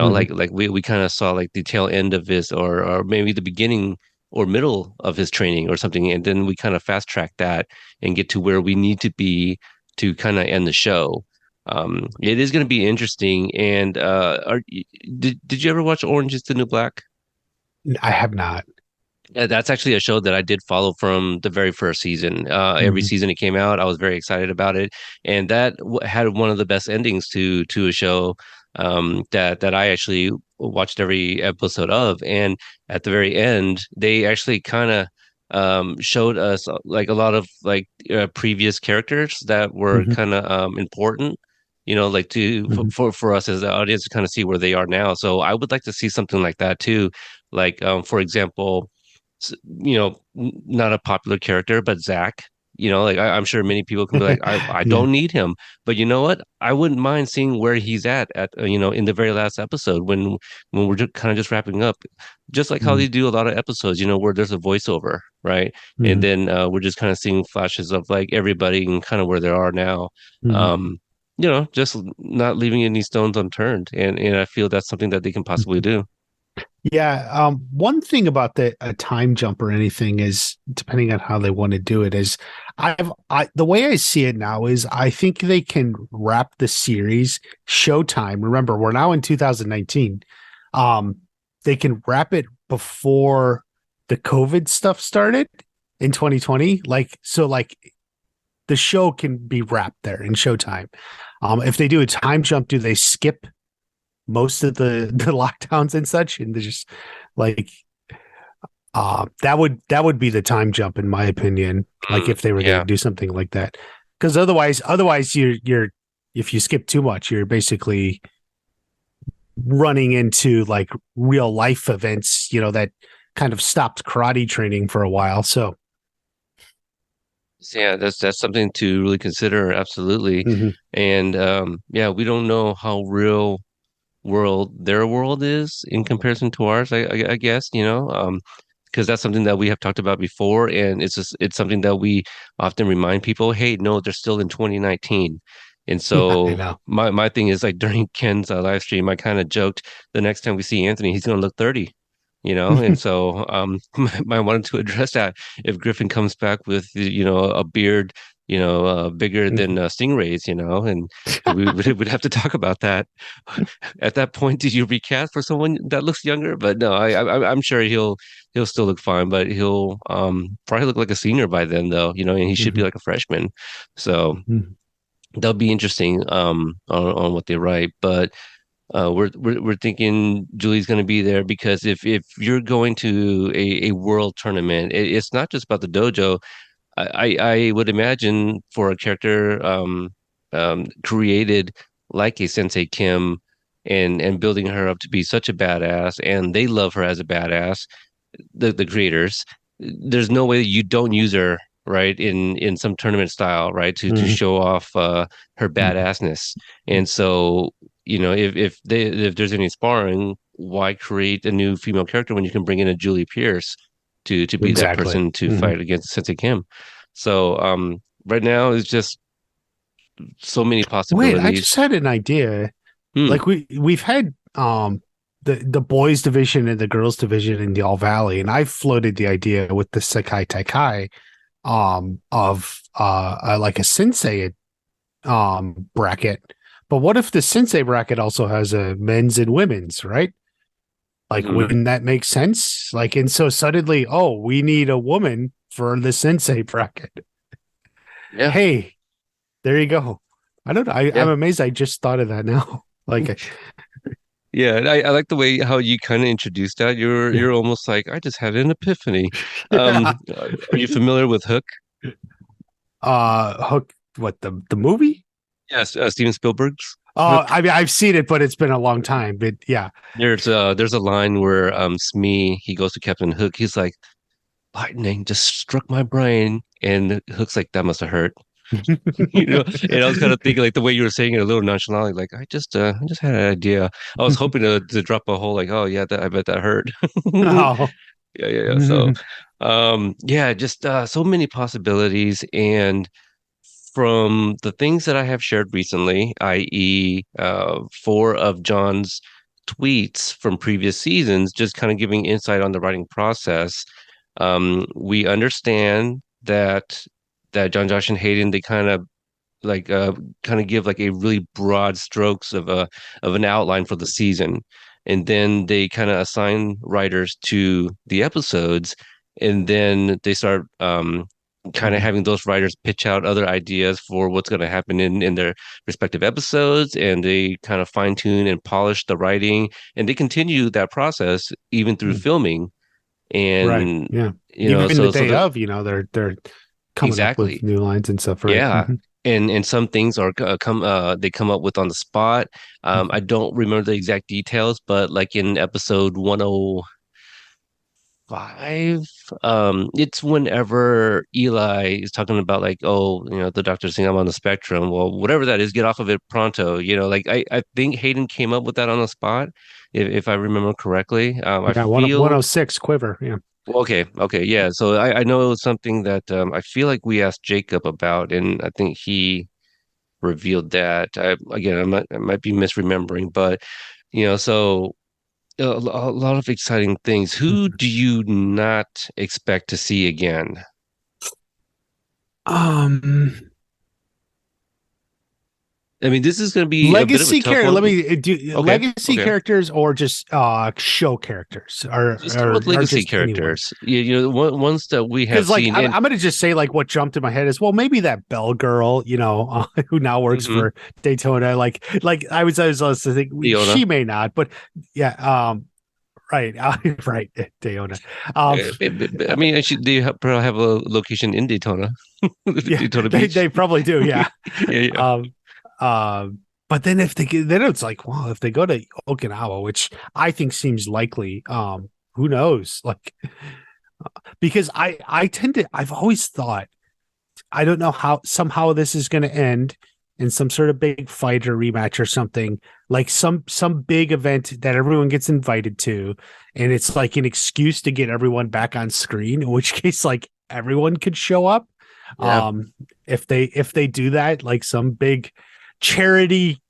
[SPEAKER 2] mm-hmm,
[SPEAKER 1] Like we kind of saw like the tail end of his or maybe the beginning or middle of his training or something, and then we kind of fast track that and get to where we need to be to kind of end the show. It is going to be interesting. And did you ever watch Orange is the New Black?
[SPEAKER 2] I have not.
[SPEAKER 1] That's actually a show that I did follow from the very first season. Every
[SPEAKER 2] Mm-hmm,
[SPEAKER 1] season it came out, I was very excited about it, and that had one of the best endings to a show that I actually watched every episode of. And at the very end, they actually kind of showed us like a lot of like previous characters that were
[SPEAKER 2] mm-hmm,
[SPEAKER 1] kind of important. Like to
[SPEAKER 2] mm-hmm,
[SPEAKER 1] for us as the audience to kind of see where they are now. So I would like to see something like that too. Like for example not a popular character, but Zach. Like I'm sure many people can be like, I
[SPEAKER 2] yeah.
[SPEAKER 1] don't need him, but you know what? I wouldn't mind seeing where he's at in the very last episode when we're just kind of just wrapping up, just like how
[SPEAKER 2] Mm-hmm,
[SPEAKER 1] they do a lot of episodes, where there's a voiceover, right? And
[SPEAKER 2] mm-hmm,
[SPEAKER 1] then we're just kind of seeing flashes of like everybody and kind of where they are now.
[SPEAKER 2] mm-hmm.
[SPEAKER 1] Um, just not leaving any stones unturned, and I feel that's something that they can possibly do.
[SPEAKER 2] Yeah. One thing about the a time jump or anything is depending on how they want to do it is the way I see it now is I think they can wrap the series Showtime. Remember, we're now in 2019. Um, they can wrap it before the COVID stuff started in 2020. Like the show can be wrapped there in Showtime. If they do a time jump, do they skip most of the lockdowns and such, and they're just like that would be the time jump in my opinion, like if they were going to
[SPEAKER 1] Yeah.
[SPEAKER 2] do something like that, because otherwise you're if you skip too much you're basically running into like real life events, that kind of stopped karate training for a while. So,
[SPEAKER 1] So, yeah, that's something to really consider. Absolutely.
[SPEAKER 2] mhm.
[SPEAKER 1] And yeah, we don't know how real world their world is in comparison to ours, I guess, because that's something that we have talked about before, and it's something that we often remind people, hey, no, they're still in 2019. And
[SPEAKER 2] I
[SPEAKER 1] so
[SPEAKER 2] know.
[SPEAKER 1] my thing is like during Ken's live stream, I kind of joked the next time we see Anthony, he's gonna look 30. And so I wanted to address that if Griffin comes back with a beard bigger than Stingray's, and we'd have to talk about that. At that point, did you recast for someone that looks younger? But no, I'm sure he'll still look fine, but he'll probably look like a senior by then, though. And he should be
[SPEAKER 2] Mhm.
[SPEAKER 1] like a freshman. So
[SPEAKER 2] Mhm.
[SPEAKER 1] that'll be interesting on what they write. But we're thinking Julie's going to be there because if you're going to a world tournament, it's not just about the dojo. I would imagine for a character created like a Sensei Kim and building her up to be such a badass, and they love her as a badass, the creators, there's no way you don't use her, right, in some tournament style, right, to
[SPEAKER 2] Mhm.
[SPEAKER 1] show off her
[SPEAKER 2] Mhm.
[SPEAKER 1] badassness. And so, if there's any sparring, why create a new female character when you can bring in a Julie Pierce to be that
[SPEAKER 2] Exactly.
[SPEAKER 1] person to
[SPEAKER 2] Mhm.
[SPEAKER 1] fight against Sensei Kim? So right now it's just so many
[SPEAKER 2] Wait, I just
[SPEAKER 1] possibilities.
[SPEAKER 2] had an idea.
[SPEAKER 1] Hmm.
[SPEAKER 2] Like we've had the boys division and the girls division in the All Valley, and I've floated the idea with the Sekai Taikai of like a sensei bracket. But what if the sensei bracket also has a men's and women's, right? Like,
[SPEAKER 1] Hmm.
[SPEAKER 2] wouldn't that make sense? Like, and so suddenly, oh, we need a woman for the sensei bracket.
[SPEAKER 1] Yeah.
[SPEAKER 2] Hey, there you go. I don't know. I'm
[SPEAKER 1] Yeah.
[SPEAKER 2] amazed I just thought of that now. Like,
[SPEAKER 1] Yeah, and I like the way how you kind of introduced that. You're
[SPEAKER 2] yeah.
[SPEAKER 1] you're almost like I just had an epiphany.
[SPEAKER 2] Yeah.
[SPEAKER 1] Are you familiar with Hook?
[SPEAKER 2] Hook, what, the movie?
[SPEAKER 1] Yes, Steven Spielberg's
[SPEAKER 2] Oh,
[SPEAKER 1] Hook.
[SPEAKER 2] I mean, I've seen it, but it's been a long time. But yeah.
[SPEAKER 1] There's a line where Smee he goes to Captain Hook. He's like, lightning just struck my brain, and Hook's like, that must have hurt. And I was kind of thinking like the way you were saying it a little nonchalantly, like I just had an idea. I was hoping to drop a whole like, oh yeah, I bet that hurt.
[SPEAKER 2] Oh.
[SPEAKER 1] Yeah, yeah, yeah. So, yeah, just so many possibilities. And from the things that I have shared recently, i.e., four of John's tweets from previous seasons, just kind of giving insight on the writing process. We understand that John, Josh, and Hayden, they like kind of give like a really broad strokes of an outline for the season, and then they kind of assign writers to the episodes, and then they start kind of
[SPEAKER 2] Mhm.
[SPEAKER 1] having those writers pitch out other ideas for what's going to happen in their respective episodes, and they kind of fine tune and polish the writing, and they continue that process even through filming.
[SPEAKER 2] Right.
[SPEAKER 1] And
[SPEAKER 2] Yeah. Even the
[SPEAKER 1] so
[SPEAKER 2] day
[SPEAKER 1] the
[SPEAKER 2] of, they're coming up with
[SPEAKER 1] exactly.
[SPEAKER 2] new lines and stuff, right?
[SPEAKER 1] Yeah. And some things are they come up with on the spot. I don't remember the exact details, but like in episode 105, it's whenever Eli is talking about like, oh, the doctor's saying I'm on the spectrum. Well, whatever that is, get off of it pronto. Like I think Hayden came up with that on the spot, if I remember correctly. I
[SPEAKER 2] Yeah,
[SPEAKER 1] feel
[SPEAKER 2] 106 quiver. Yeah.
[SPEAKER 1] okay, okay, yeah. So I know it was something that I feel like we asked Jacob about, and I think he revealed that. Again, I might be misremembering, but so a lot of exciting things. Who do you not expect to see again?
[SPEAKER 2] Um,
[SPEAKER 1] I mean, this is going to be a bit of a
[SPEAKER 2] legacy
[SPEAKER 1] tough
[SPEAKER 2] character.
[SPEAKER 1] one.
[SPEAKER 2] Let me do
[SPEAKER 1] Okay,
[SPEAKER 2] legacy
[SPEAKER 1] okay.
[SPEAKER 2] characters or just show characters
[SPEAKER 1] Just go with
[SPEAKER 2] or
[SPEAKER 1] legacy
[SPEAKER 2] just anyone.
[SPEAKER 1] characters. Ones that we have
[SPEAKER 2] Because like
[SPEAKER 1] seen.
[SPEAKER 2] I'm,
[SPEAKER 1] And
[SPEAKER 2] I'm gonna just say like what jumped in my head is, well, maybe that Bell girl, who now works
[SPEAKER 1] mhm,
[SPEAKER 2] for Daytona. Like I was thinking
[SPEAKER 1] Leona.
[SPEAKER 2] she may not, but yeah, right, right, Dayona. Um,
[SPEAKER 1] I mean, actually, they probably have a location in Daytona,
[SPEAKER 2] yeah,
[SPEAKER 1] Daytona
[SPEAKER 2] they
[SPEAKER 1] Beach.
[SPEAKER 2] they probably do, yeah.
[SPEAKER 1] Yeah, yeah.
[SPEAKER 2] Um, um, but then if they get, then it's like, well, if they go to Okinawa, which I think seems likely, who knows? Like, because I tend to, I've always thought, I don't know how somehow this is going to end in some sort of big fight or rematch or something, like some big event that everyone gets invited to, and it's like an excuse to get everyone back on screen, in which case like everyone could show up.
[SPEAKER 1] Yeah.
[SPEAKER 2] um if they do that, like some big charity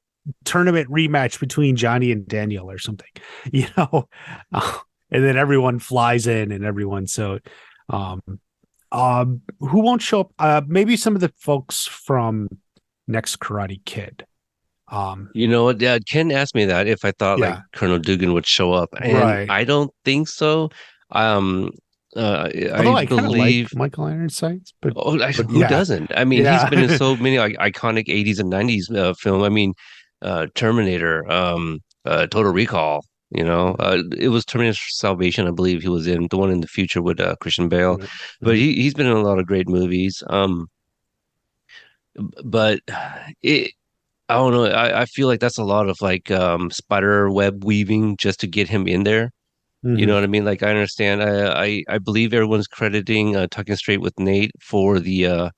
[SPEAKER 2] tournament rematch between Johnny and Daniel or something, you know. Uh, and then everyone flies in and everyone, so um who won't show up? Maybe some of the folks from Next Karate Kid. Um,
[SPEAKER 1] You know what? Yeah, Ken asked me that if I thought like
[SPEAKER 2] yeah,
[SPEAKER 1] Colonel Dugan would show up, and
[SPEAKER 2] right.
[SPEAKER 1] I don't think so. Um,
[SPEAKER 2] Although
[SPEAKER 1] I
[SPEAKER 2] I kind of like
[SPEAKER 1] believe.
[SPEAKER 2] Michael Ironsides, but
[SPEAKER 1] Oh, like, who
[SPEAKER 2] yeah,
[SPEAKER 1] doesn't? I mean, he's been in
[SPEAKER 2] yeah,
[SPEAKER 1] so many like iconic 80s and 90s film. I mean, Terminator, Total Recall. It was Terminator Salvation, I believe he was in the one in the future with Christian Bale,
[SPEAKER 2] right.
[SPEAKER 1] but
[SPEAKER 2] Mhm.
[SPEAKER 1] he's been in a lot of great movies. But it I don't know. I feel like that's a lot of like spider web weaving just to get him in there. You know
[SPEAKER 2] Mhm.
[SPEAKER 1] what I mean? Like I understand. I believe everyone's crediting Talking Straight with Nate for the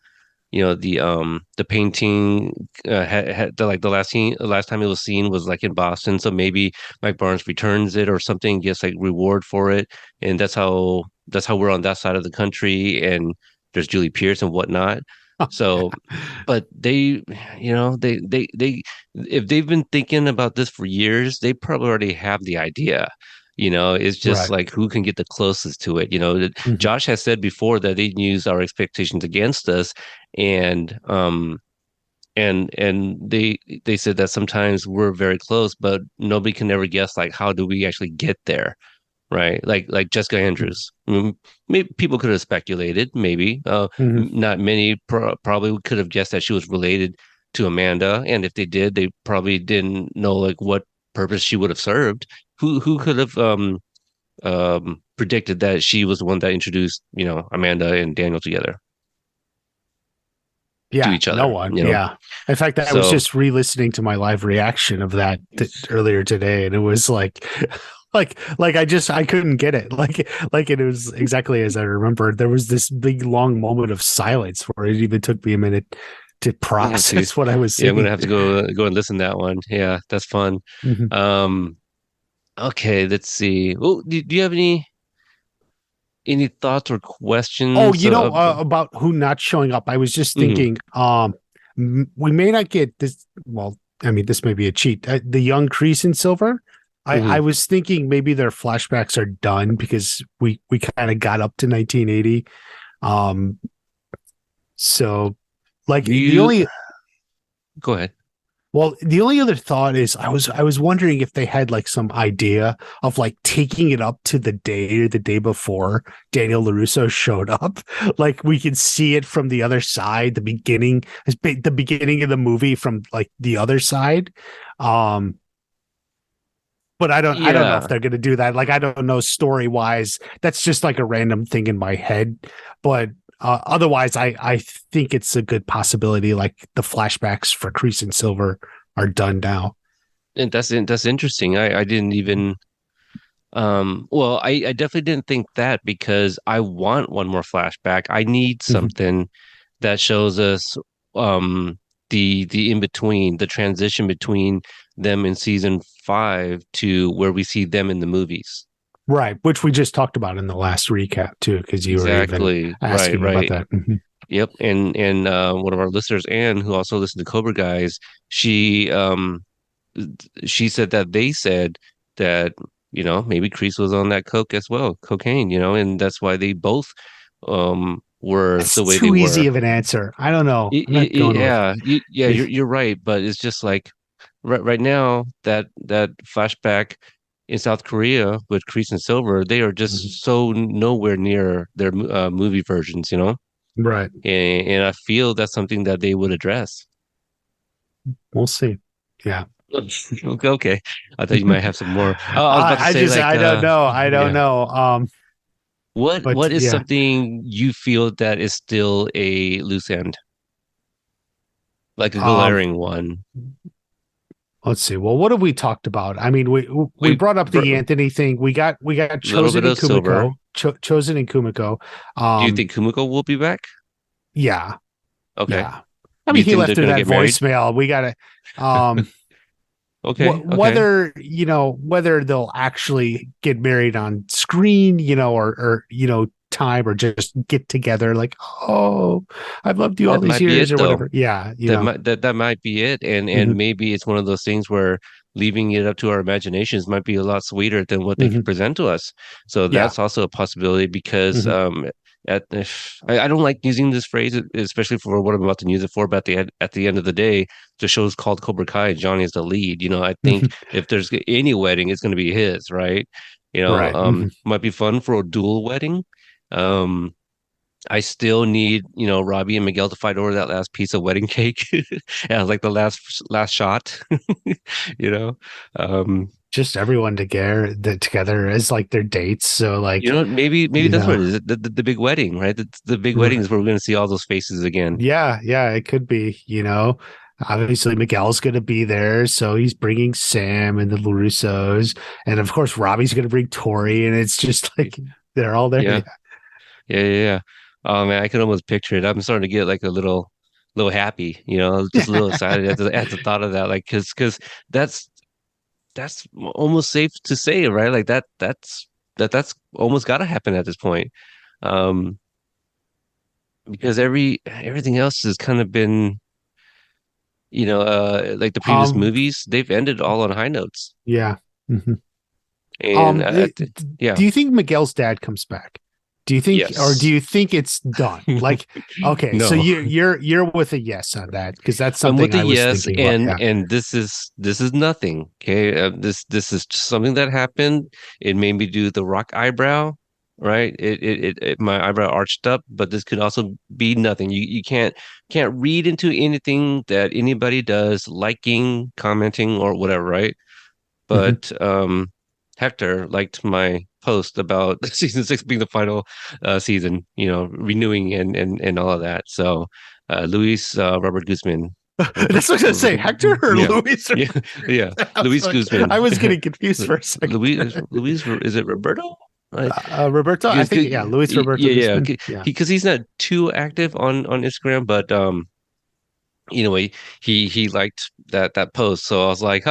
[SPEAKER 1] painting the last time it was seen was like in Boston, so maybe Mike Barnes returns it or something, gets like reward for it, and that's how we're on that side of the country, and there's Julie Pierce and whatnot. So but they if they've been thinking about this for years, they probably already have the idea. It's just
[SPEAKER 2] Right.
[SPEAKER 1] like who can get the closest to it.
[SPEAKER 2] Mhm.
[SPEAKER 1] Josh has said before that they use our expectations against us, and they said that sometimes we're very close, but nobody can ever guess like how do we actually get there, right? Like Jessica Andrews. Maybe people could have speculated, maybe.
[SPEAKER 2] Mhm.
[SPEAKER 1] Not many probably could have guessed that she was related to Amanda, and if they did, they probably didn't know like what purpose she would have served. Who could have predicted that she was the one that introduced Amanda and Daniel together to
[SPEAKER 2] Yeah,
[SPEAKER 1] each
[SPEAKER 2] no
[SPEAKER 1] other,
[SPEAKER 2] one. Yeah. In fact, I was
[SPEAKER 1] So
[SPEAKER 2] just re-listening to my live reaction of that earlier today, and it was like, like I couldn't get it. Like it was exactly as I remembered. There was this big long moment of silence where it even took me a minute to
[SPEAKER 1] I'm gonna have to,
[SPEAKER 2] process what I was
[SPEAKER 1] yeah, I'm gonna
[SPEAKER 2] seeing.
[SPEAKER 1] have to go and listen to that one. Yeah, that's fun.
[SPEAKER 2] Mhm.
[SPEAKER 1] Um, okay, let's see. Oh, do you have any thoughts or
[SPEAKER 2] Oh,
[SPEAKER 1] questions?
[SPEAKER 2] about who not showing up. I was just
[SPEAKER 1] Mhm,
[SPEAKER 2] thinking, we may not get this. Well, I mean, this may be a cheat. The young Crease and Silver. I
[SPEAKER 1] mhm.
[SPEAKER 2] was thinking maybe their flashbacks are done because we kind of got up to 1980. Um, so like
[SPEAKER 1] Do
[SPEAKER 2] the
[SPEAKER 1] you
[SPEAKER 2] only
[SPEAKER 1] go ahead?
[SPEAKER 2] Well, the only other thought is I was wondering if they had like some idea of like taking it up to the day or the day before Daniel LaRusso showed up. Like we could see it from the other side, the beginning of the movie from like the other side. Um, but I don't know if
[SPEAKER 1] Yeah,
[SPEAKER 2] they're gonna do that. Like I don't know story wise. That's just like a random thing in my head. But otherwise, I think it's a good possibility. Like the flashbacks for Crease and Silver are done now.
[SPEAKER 1] and that's interesting. I didn't even well, I definitely didn't think that because I want one more flashback. I need
[SPEAKER 2] Mhm.
[SPEAKER 1] something that shows us um the in between, the transition between them in season 5 to where we see them in the movies.
[SPEAKER 2] Right, which we just talked about in the last recap too, because you were even
[SPEAKER 1] Exactly. Right,
[SPEAKER 2] asking about
[SPEAKER 1] right.
[SPEAKER 2] that. Mhm.
[SPEAKER 1] Yep. And one of our listeners, Anne, who also listened to Cobra Guys, she she said that they said that maybe Kreese was on that coke as well, cocaine, and that's why they both were
[SPEAKER 2] That's
[SPEAKER 1] the way they
[SPEAKER 2] too easy
[SPEAKER 1] were.
[SPEAKER 2] of an answer. I don't know. I'm not going with.
[SPEAKER 1] Yeah, you're right, but it's just like right now that flashback in South Korea with Kreese and Silver, they are
[SPEAKER 2] Mhm.
[SPEAKER 1] just so nowhere near their movie versions,
[SPEAKER 2] Right.
[SPEAKER 1] and I feel that's something that they would address.
[SPEAKER 2] We'll see. Yeah.
[SPEAKER 1] Okay, okay. I thought you might have some more. I was about to
[SPEAKER 2] I
[SPEAKER 1] say
[SPEAKER 2] just
[SPEAKER 1] like
[SPEAKER 2] I don't know. I don't
[SPEAKER 1] yeah.
[SPEAKER 2] know. But
[SPEAKER 1] What is
[SPEAKER 2] yeah.
[SPEAKER 1] something you feel that is still a loose end, like a
[SPEAKER 2] Um,
[SPEAKER 1] glaring one?
[SPEAKER 2] let's see. Well, what have we talked about? I mean, we
[SPEAKER 1] We
[SPEAKER 2] brought up
[SPEAKER 1] br-
[SPEAKER 2] the
[SPEAKER 1] a
[SPEAKER 2] Anthony thing. We got
[SPEAKER 1] little
[SPEAKER 2] chosen
[SPEAKER 1] bit
[SPEAKER 2] in
[SPEAKER 1] of silver.
[SPEAKER 2] Kumiko. Chosen in Kumiko.
[SPEAKER 1] Do you think Kumiko will be back?
[SPEAKER 2] Yeah,
[SPEAKER 1] Okay.
[SPEAKER 2] yeah. I
[SPEAKER 1] Do
[SPEAKER 2] mean,
[SPEAKER 1] you
[SPEAKER 2] he
[SPEAKER 1] think
[SPEAKER 2] left
[SPEAKER 1] they're
[SPEAKER 2] her
[SPEAKER 1] gonna
[SPEAKER 2] that
[SPEAKER 1] get married?
[SPEAKER 2] voicemail. We gotta. Um,
[SPEAKER 1] Okay, okay.
[SPEAKER 2] whether whether they'll actually get married on screen, or time, or just get together, like, oh, I've loved you all
[SPEAKER 1] That
[SPEAKER 2] these
[SPEAKER 1] might be
[SPEAKER 2] years
[SPEAKER 1] it
[SPEAKER 2] or
[SPEAKER 1] though.
[SPEAKER 2] whatever. Yeah,
[SPEAKER 1] That might be it. And
[SPEAKER 2] hmm
[SPEAKER 1] maybe it's one of those things where leaving it up to our imaginations might be a lot sweeter than what they
[SPEAKER 2] hmm
[SPEAKER 1] could present to us. So
[SPEAKER 2] yeah,
[SPEAKER 1] that's also a possibility because
[SPEAKER 2] hmm
[SPEAKER 1] I don't like using this phrase, especially for what I'm about to use it for, but at the end of the day, the show's called Cobra Kai and Johnny is the lead. I think if there's any wedding, it's going to be his, right?
[SPEAKER 2] right.
[SPEAKER 1] Might be fun for a dual wedding. Um, I still need, Robbie and Miguel to fight over that last piece of wedding cake. Yeah, like the last shot, you know. Um,
[SPEAKER 2] Just everyone together as like their dates. So like,
[SPEAKER 1] maybe
[SPEAKER 2] you
[SPEAKER 1] that's what
[SPEAKER 2] know,
[SPEAKER 1] it is. The big wedding, right? The big wedding is where we're going to see all those faces again.
[SPEAKER 2] yeah, it could be. Obviously Miguel's going to be there, so he's bringing Sam and the LaRussos, and of course Robbie's going to bring Tori, and it's just like they're all there.
[SPEAKER 1] Yeah, yeah. Oh man, I can almost picture it. I'm starting to get like a little happy, just a little
[SPEAKER 2] Yeah.
[SPEAKER 1] excited at the thought of that, like because that's that's almost safe to say, right? Like that's almost got to happen at this point. Um, because everything else has kind of been, like the previous
[SPEAKER 2] um
[SPEAKER 1] movies, they've ended all on high notes.
[SPEAKER 2] yeah. hmm
[SPEAKER 1] And
[SPEAKER 2] Do
[SPEAKER 1] yeah,
[SPEAKER 2] you think Miguel's dad comes back? Do
[SPEAKER 1] yes.
[SPEAKER 2] you think it's done? Like, okay, so
[SPEAKER 1] No.
[SPEAKER 2] you're with a yes on that, because that's
[SPEAKER 1] I'm
[SPEAKER 2] something
[SPEAKER 1] with a
[SPEAKER 2] I was
[SPEAKER 1] yes,
[SPEAKER 2] thinking about.
[SPEAKER 1] and
[SPEAKER 2] Yeah.
[SPEAKER 1] this is nothing. Okay, this is just something that happened. It made me do the rock eyebrow, right? My eyebrow arched up, but this could also be nothing. You can't read into anything that anybody does, liking, commenting, or whatever, right?
[SPEAKER 2] hmm
[SPEAKER 1] But Hector liked my post about season six being the final season, renewing and all of that. So Luis Robert Guzman.
[SPEAKER 2] That's what I was gonna say. Hector or
[SPEAKER 1] Yeah,
[SPEAKER 2] Luis?
[SPEAKER 1] yeah, yeah. Luis
[SPEAKER 2] I
[SPEAKER 1] Guzman.
[SPEAKER 2] was getting confused for a second.
[SPEAKER 1] Luis, is it Roberto? Like,
[SPEAKER 2] Roberto, I
[SPEAKER 1] because
[SPEAKER 2] think, yeah, Luis Roberto
[SPEAKER 1] yeah,
[SPEAKER 2] Guzman. Yeah.
[SPEAKER 1] he's not too active on Instagram, but he liked that post, so I was like,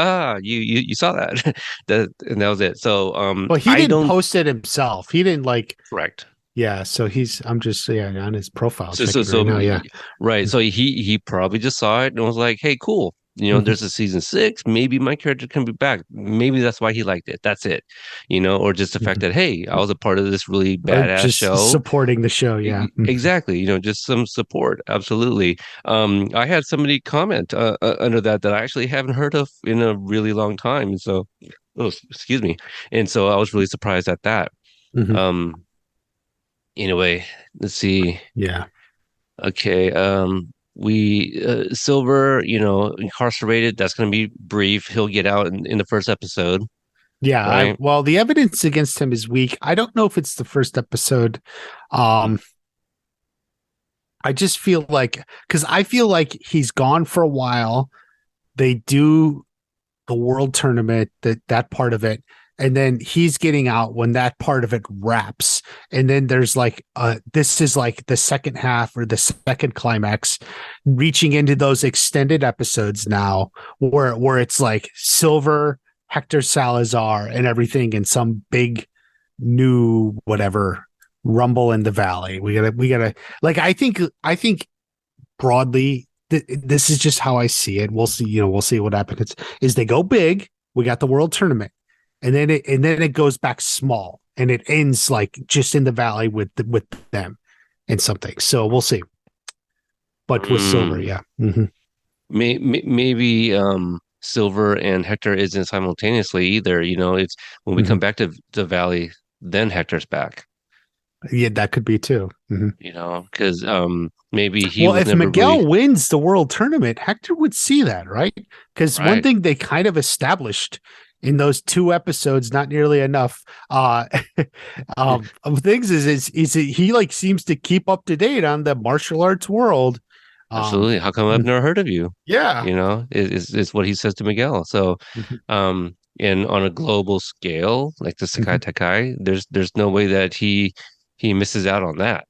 [SPEAKER 1] you saw that, and that was it. So
[SPEAKER 2] Well, he
[SPEAKER 1] I
[SPEAKER 2] didn't
[SPEAKER 1] don't
[SPEAKER 2] post it himself. He didn't like,
[SPEAKER 1] correct.
[SPEAKER 2] yeah. So I'm just, yeah, on his profile
[SPEAKER 1] So so
[SPEAKER 2] checking right
[SPEAKER 1] so
[SPEAKER 2] now. Yeah.
[SPEAKER 1] right. So he probably just saw it and was like, hey, cool.
[SPEAKER 2] Mhm.
[SPEAKER 1] There's a season six. Maybe my character can be back. Maybe that's why he liked it. That's it. Or just the fact
[SPEAKER 2] Mhm.
[SPEAKER 1] that, hey, I was a part of this really
[SPEAKER 2] Or
[SPEAKER 1] badass
[SPEAKER 2] just
[SPEAKER 1] show.
[SPEAKER 2] supporting the show. Yeah.
[SPEAKER 1] Exactly. Just some support. Absolutely. I had somebody comment under that I actually haven't heard of in a really long time. And so, oh, excuse me. And so I was really surprised at that.
[SPEAKER 2] Mhm.
[SPEAKER 1] Um, anyway, let's see.
[SPEAKER 2] Yeah.
[SPEAKER 1] Okay. We Silver, incarcerated. That's going to be brief. He'll get out in the first episode,
[SPEAKER 2] Yeah.
[SPEAKER 1] right?
[SPEAKER 2] Well, the evidence against him is weak. I don't know if it's the first episode. Um, I just feel like, because I feel like he's gone for a while. They do the world tournament, that part of it, and then he's getting out when that part of it wraps, and then there's like this is like the second half, or the second climax, reaching into those extended episodes now, where it's like Silver, Hector Salazar, and everything in some big new whatever rumble in the valley. We gotta like, I think broadly, this is just how I see it. We'll see, we'll see what happens. Is they go big, we got the world tournament, and then it goes back small, and it ends like just in the valley with them and something. So we'll see. But with Silver,
[SPEAKER 1] Mm,
[SPEAKER 2] yeah. hmm
[SPEAKER 1] maybe Silver and Hector isn't simultaneously either. It's when we come
[SPEAKER 2] hmm
[SPEAKER 1] back to the Valley, then Hector's back.
[SPEAKER 2] Yeah, that could be too.
[SPEAKER 1] Because maybe he
[SPEAKER 2] Well,
[SPEAKER 1] was
[SPEAKER 2] if
[SPEAKER 1] never really
[SPEAKER 2] Miguel wins the world tournament, Hector would see that, right? Because one
[SPEAKER 1] right.
[SPEAKER 2] thing they kind of established in those two episodes, not nearly enough, of things is he like seems to keep up to date on the martial arts world, Um,
[SPEAKER 1] Absolutely. How come I've never heard of you?
[SPEAKER 2] yeah.
[SPEAKER 1] Is what he says to Miguel. So, and on a global scale, like the Sakai
[SPEAKER 2] Mhm.
[SPEAKER 1] Takai, there's no way that he misses out on that,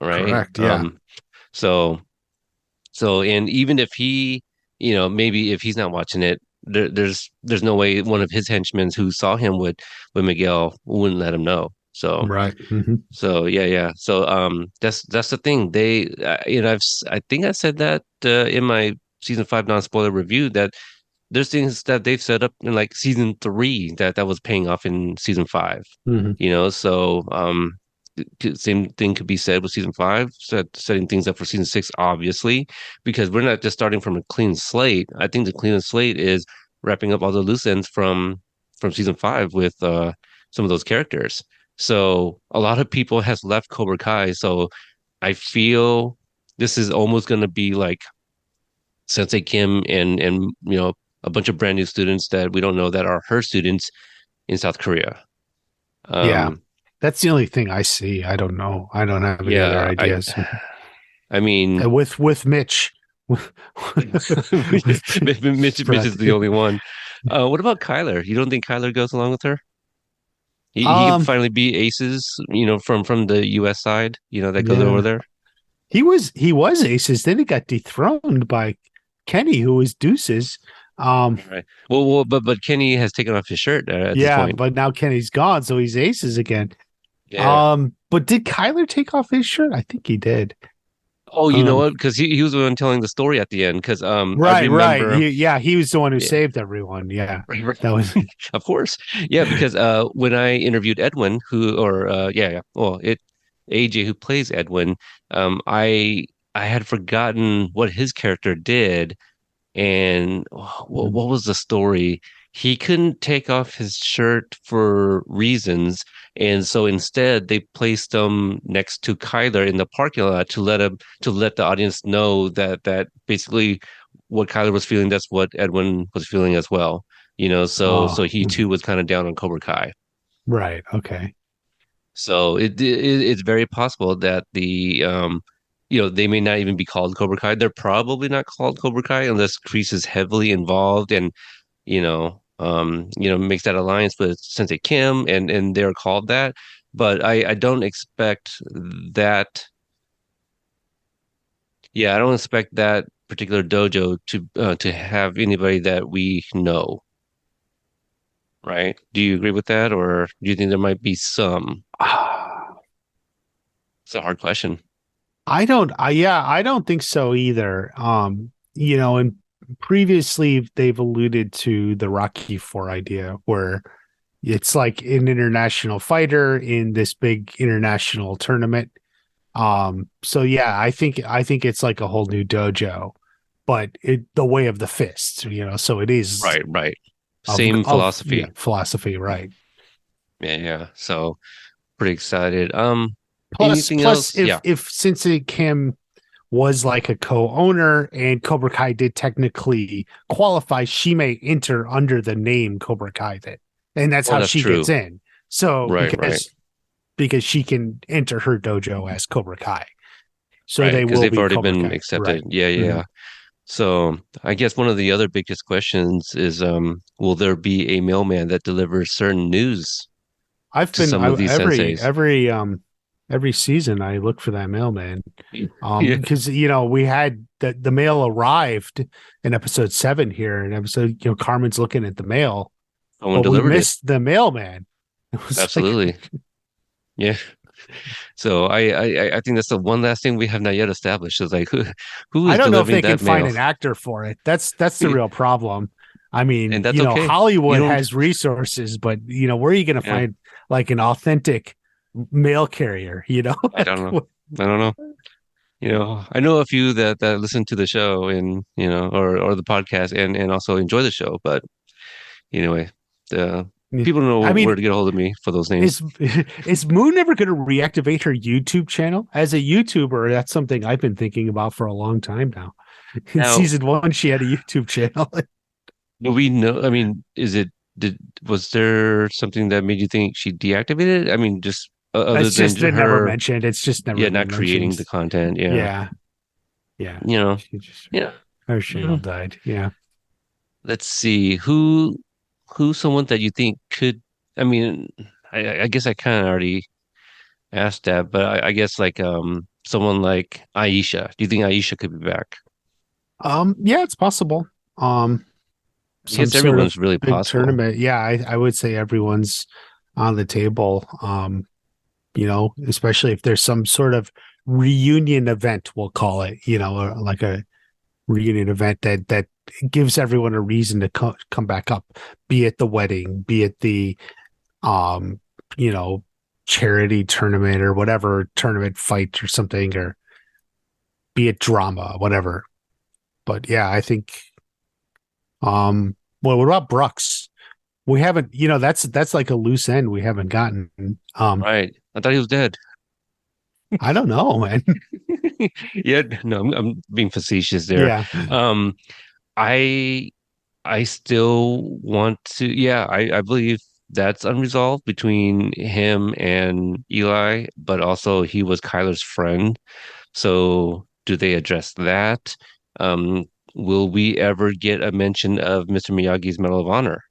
[SPEAKER 1] right?
[SPEAKER 2] Correct. Yeah.
[SPEAKER 1] So and even if he, maybe if he's not watching it, there's no way one of his henchmen who saw him with Miguel wouldn't let him know. So
[SPEAKER 2] Right. Hmm.
[SPEAKER 1] yeah. So that's the thing. I think I said that in my season 5 non-spoiler review that there's things that they've set up in like season 3 that was paying off in season 5.
[SPEAKER 2] Hmm.
[SPEAKER 1] So same thing could be said with season 5, setting things up for season 6, obviously, because we're not just starting from a clean slate. I think the clean slate is wrapping up all the loose ends from season 5 with some of those characters. So a lot of people has left Cobra Kai, so I feel this is almost going to be like Sensei Kim and a bunch of brand new students that we don't know that are her students in South Korea.
[SPEAKER 2] Yeah.
[SPEAKER 1] Um,
[SPEAKER 2] That's the only thing I see. I don't know. I don't have any other
[SPEAKER 1] yeah,
[SPEAKER 2] ideas.
[SPEAKER 1] I mean,
[SPEAKER 2] With Mitch, with,
[SPEAKER 1] Mitch is
[SPEAKER 2] Brett.
[SPEAKER 1] the only one. What about Kyler? You don't think Kyler goes along with her? He can
[SPEAKER 2] Um,
[SPEAKER 1] finally be aces, from the U.S. side, that goes over
[SPEAKER 2] yeah,
[SPEAKER 1] there.
[SPEAKER 2] he was aces. Then he got dethroned by Kenny, who was deuces. Um,
[SPEAKER 1] All right. But Kenny has taken off his shirt at this
[SPEAKER 2] yeah,
[SPEAKER 1] point.
[SPEAKER 2] but now Kenny's gone, so he's aces again.
[SPEAKER 1] Yeah.
[SPEAKER 2] But did Kyler take off his shirt? I think he did.
[SPEAKER 1] Oh, you know
[SPEAKER 2] Um,
[SPEAKER 1] what? Because he was the one telling the story at the end. Because I
[SPEAKER 2] right.
[SPEAKER 1] remember.
[SPEAKER 2] He was the one who
[SPEAKER 1] Yeah,
[SPEAKER 2] saved everyone. Yeah,
[SPEAKER 1] right.
[SPEAKER 2] that was.
[SPEAKER 1] Of course. Yeah, because when I interviewed Edwin, who or yeah, well, AJ who plays Edwin, I had forgotten what his character did, and what was the story? He couldn't take off his shirt for reasons, and so instead they placed him next to Kyler in the parking lot to let the audience know that basically what Kyler was feeling, that's what Edwin was feeling as well. So
[SPEAKER 2] Oh,
[SPEAKER 1] he too was kind of down on Cobra Kai.
[SPEAKER 2] right. Okay.
[SPEAKER 1] So it's very possible that they may not even be called Cobra Kai. They're probably not called Cobra Kai unless Kreese is heavily involved and makes that alliance with Sensei Kim and they're called that. But I don't expect that. Yeah, I don't expect that particular dojo to have anybody that we know, right? Do you agree with that, or do you think there might be some? It's a hard question.
[SPEAKER 2] I don't think so either. And previously they've alluded to the Rocky Four idea where it's like an international fighter in this big international tournament. So yeah, I think it's like a whole new dojo, but the way of the fist, so it is
[SPEAKER 1] Right.
[SPEAKER 2] of
[SPEAKER 1] Same
[SPEAKER 2] of yeah,
[SPEAKER 1] philosophy.
[SPEAKER 2] philosophy, right?
[SPEAKER 1] Yeah. So pretty excited.
[SPEAKER 2] Plus,
[SPEAKER 1] Anything
[SPEAKER 2] plus,
[SPEAKER 1] else?
[SPEAKER 2] if
[SPEAKER 1] Yeah.
[SPEAKER 2] if Sensei Kim was like a co-owner and Cobra Kai did technically qualify, she may enter under the name Cobra Kai then. And that's
[SPEAKER 1] Oh,
[SPEAKER 2] how
[SPEAKER 1] that's
[SPEAKER 2] she gets
[SPEAKER 1] true.
[SPEAKER 2] in. So
[SPEAKER 1] Right.
[SPEAKER 2] because she can enter her dojo as Cobra Kai. So
[SPEAKER 1] Right.
[SPEAKER 2] they
[SPEAKER 1] Because
[SPEAKER 2] will
[SPEAKER 1] they've
[SPEAKER 2] be
[SPEAKER 1] already
[SPEAKER 2] Cobra
[SPEAKER 1] been
[SPEAKER 2] Kai.
[SPEAKER 1] accepted.
[SPEAKER 2] Right.
[SPEAKER 1] Yeah.
[SPEAKER 2] Mhm.
[SPEAKER 1] So I guess one of the other biggest questions is, will there be a mailman that delivers certain news
[SPEAKER 2] I've
[SPEAKER 1] to
[SPEAKER 2] been
[SPEAKER 1] some
[SPEAKER 2] I
[SPEAKER 1] of these senseis?
[SPEAKER 2] every season I look for that mailman.
[SPEAKER 1] Yeah.
[SPEAKER 2] Because we had the mail arrived in episode 7 here, and episode Carmen's looking at the mail,
[SPEAKER 1] Someone
[SPEAKER 2] but we
[SPEAKER 1] delivered it.
[SPEAKER 2] missed the mailman. It was like
[SPEAKER 1] Absolutely. Yeah. So I think that's the one last thing we have not yet established is like who
[SPEAKER 2] I
[SPEAKER 1] is
[SPEAKER 2] don't know if
[SPEAKER 1] delivering
[SPEAKER 2] they can
[SPEAKER 1] that
[SPEAKER 2] find
[SPEAKER 1] mail?
[SPEAKER 2] an actor for it. That's the real problem. I mean,
[SPEAKER 1] And that's okay. You
[SPEAKER 2] Hollywood
[SPEAKER 1] don't,
[SPEAKER 2] has resources, but where are you going to
[SPEAKER 1] yeah,
[SPEAKER 2] find like an authentic mail carrier?
[SPEAKER 1] I don't
[SPEAKER 2] Like
[SPEAKER 1] know. I don't know. I know a few that listen to the show and or the podcast and also enjoy the show, but anyway, the people don't
[SPEAKER 2] I
[SPEAKER 1] know where
[SPEAKER 2] mean,
[SPEAKER 1] to get a hold of me for those names.
[SPEAKER 2] is is Moon ever going to reactivate her YouTube channel? As a YouTuber, that's something I've been thinking about for a long time now. In
[SPEAKER 1] Now,
[SPEAKER 2] season 1, she had a YouTube channel.
[SPEAKER 1] do we know? I mean, did was there something that made you think she deactivated it? I mean, just other
[SPEAKER 2] That's
[SPEAKER 1] than
[SPEAKER 2] just never
[SPEAKER 1] her,
[SPEAKER 2] mentioned. It's just never
[SPEAKER 1] yeah, not
[SPEAKER 2] been
[SPEAKER 1] creating
[SPEAKER 2] mentioned.
[SPEAKER 1] the content. Yeah.
[SPEAKER 2] Yeah. Yeah.
[SPEAKER 1] You know,
[SPEAKER 2] She just
[SPEAKER 1] yeah.
[SPEAKER 2] her channel
[SPEAKER 1] Mm.
[SPEAKER 2] died. Yeah.
[SPEAKER 1] Let's see who's someone that you think could. I mean, I guess I kind of already asked that, but I guess like someone like Aisha. Do you think Aisha could be back?
[SPEAKER 2] Yeah, it's possible. Um,
[SPEAKER 1] I
[SPEAKER 2] some
[SPEAKER 1] guess
[SPEAKER 2] sort
[SPEAKER 1] everyone's
[SPEAKER 2] of
[SPEAKER 1] really
[SPEAKER 2] big
[SPEAKER 1] possible,
[SPEAKER 2] tournament. Yeah, I would say everyone's on the table. Especially if there's some sort of reunion event, we'll call it, or like a reunion event that gives everyone a reason to come back up, be it the wedding, be it the um, you know, charity tournament or whatever tournament fight or something, or be it drama, whatever. But yeah, I think well, what about Brooks? We haven't, that's like a loose end we haven't gotten.
[SPEAKER 1] right? I thought he was dead.
[SPEAKER 2] I don't know, man.
[SPEAKER 1] Yeah, no, I'm being facetious there.
[SPEAKER 2] Yeah.
[SPEAKER 1] Um, I I still want to, yeah, I believe that's unresolved between him and Eli, but also he was Kyler's friend. So do they address that? Um, will we ever get a mention of Mr. Miyagi's Medal of Honor?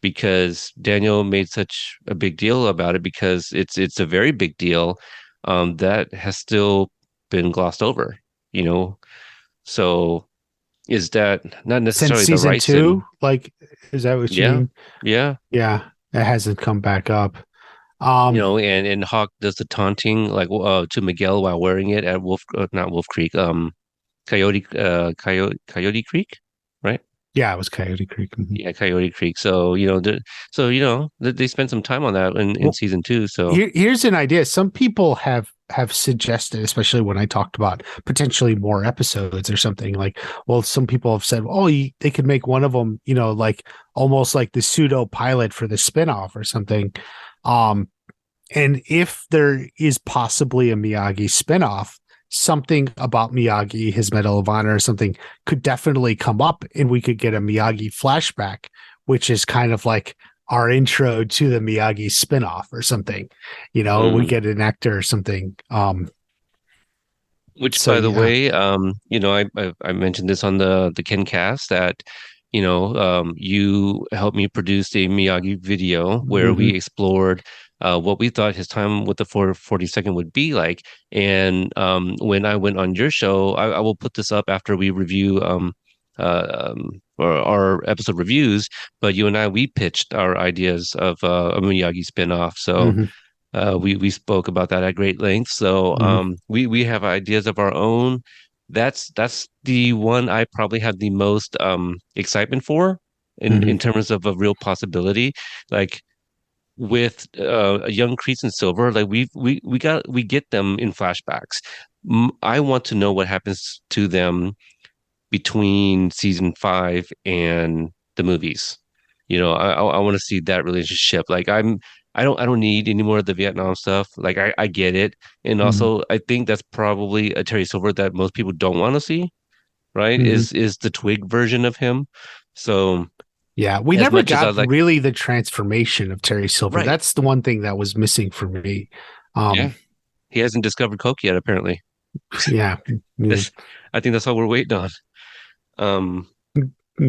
[SPEAKER 1] Because Daniel made such a big deal about it because it's a very big deal that has still been glossed over, you know. So is that not
[SPEAKER 2] Since
[SPEAKER 1] necessarily the
[SPEAKER 2] season
[SPEAKER 1] rights and
[SPEAKER 2] two, like, is that what you
[SPEAKER 1] yeah,
[SPEAKER 2] mean?
[SPEAKER 1] yeah,
[SPEAKER 2] Yeah, it hasn't come back up.
[SPEAKER 1] you
[SPEAKER 2] Um,
[SPEAKER 1] know, and Hawk does the taunting like to Miguel while wearing it at not Wolf Creek, Coyote Creek, right?
[SPEAKER 2] yeah, it was Coyote Creek. Mhm.
[SPEAKER 1] Yeah, Coyote Creek. So they spent some time on that in
[SPEAKER 2] Well,
[SPEAKER 1] season two. So
[SPEAKER 2] here's an idea. Some people have suggested, especially when I talked about potentially more episodes or something like, well, some people have said, oh, they could make one of them, like almost like the pseudo pilot for the spinoff or something. Um, And if there is possibly a Miyagi spinoff, something about Miyagi, his Medal of Honor, or something could definitely come up, and we could get a Miyagi flashback, which is kind of like our intro to the Miyagi spinoff or something. We
[SPEAKER 1] mm.
[SPEAKER 2] get an actor or something.
[SPEAKER 1] Which,
[SPEAKER 2] So
[SPEAKER 1] by the
[SPEAKER 2] yeah.
[SPEAKER 1] way, I mentioned this on the Ken cast that, you helped me produce a Miyagi video where we
[SPEAKER 2] Hmm.
[SPEAKER 1] explored what we thought his time with the 42nd would be like. And when I went on your show, I will put this up after we review or our episode reviews. But you and we pitched our ideas of a Miyagi spinoff. So.
[SPEAKER 2] Hmm.
[SPEAKER 1] We spoke about that at great length. So
[SPEAKER 2] Hmm.
[SPEAKER 1] we have ideas of our own. That's the one I probably have the most excitement for in
[SPEAKER 2] Hmm.
[SPEAKER 1] terms of a real possibility. Like with a young Kreese and Silver, like we get them in flashbacks. I want to know what happens to them between season five and the movies. I want to see that relationship. Like I don't need any more of the Vietnam stuff. Like I get it. And
[SPEAKER 2] Hmm.
[SPEAKER 1] also I think that's probably a Terry Silver that most people don't want to see, right?
[SPEAKER 2] Hmm.
[SPEAKER 1] Is the Twig version of him. So
[SPEAKER 2] Yeah, we
[SPEAKER 1] as
[SPEAKER 2] never
[SPEAKER 1] much as I
[SPEAKER 2] got
[SPEAKER 1] like,
[SPEAKER 2] really the transformation of Terry Silver.
[SPEAKER 1] right.
[SPEAKER 2] That's the one thing that was missing for me.
[SPEAKER 1] Yeah.
[SPEAKER 2] Um,
[SPEAKER 1] He hasn't discovered Coke yet, apparently.
[SPEAKER 2] yeah, yeah.
[SPEAKER 1] That's I think that's all we're waiting on. Um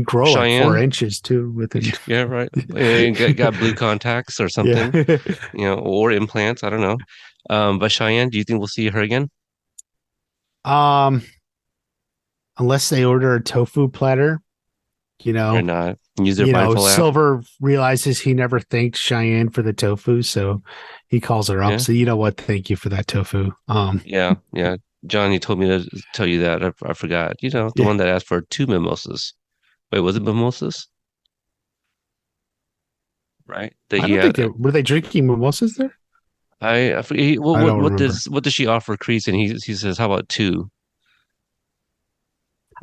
[SPEAKER 2] Grow like four
[SPEAKER 1] Cheyenne,
[SPEAKER 2] inches too within.
[SPEAKER 1] yeah, right. And got blue contacts or
[SPEAKER 2] Yeah.
[SPEAKER 1] something. Or implants. I don't know. But Cheyenne, do you think we'll see her again
[SPEAKER 2] um, unless they order a tofu platter, you
[SPEAKER 1] or
[SPEAKER 2] know,
[SPEAKER 1] not? Use their mindful app.
[SPEAKER 2] Silver realizes he never thanked Cheyenne for the tofu, so he calls her up.
[SPEAKER 1] Yeah,
[SPEAKER 2] So you know what? Thank you for that tofu.
[SPEAKER 1] yeah, yeah. Johnny told me to tell you that. I forgot. The
[SPEAKER 2] Yeah.
[SPEAKER 1] one that asked for two mimosas. Wait, was it mimosas? Right? That
[SPEAKER 2] I
[SPEAKER 1] he
[SPEAKER 2] don't think
[SPEAKER 1] had.
[SPEAKER 2] they were they drinking mimosas there.
[SPEAKER 1] I forget. What
[SPEAKER 2] I
[SPEAKER 1] what
[SPEAKER 2] don't
[SPEAKER 1] what
[SPEAKER 2] remember.
[SPEAKER 1] does what does she offer Kreese? And he says, "How about two?"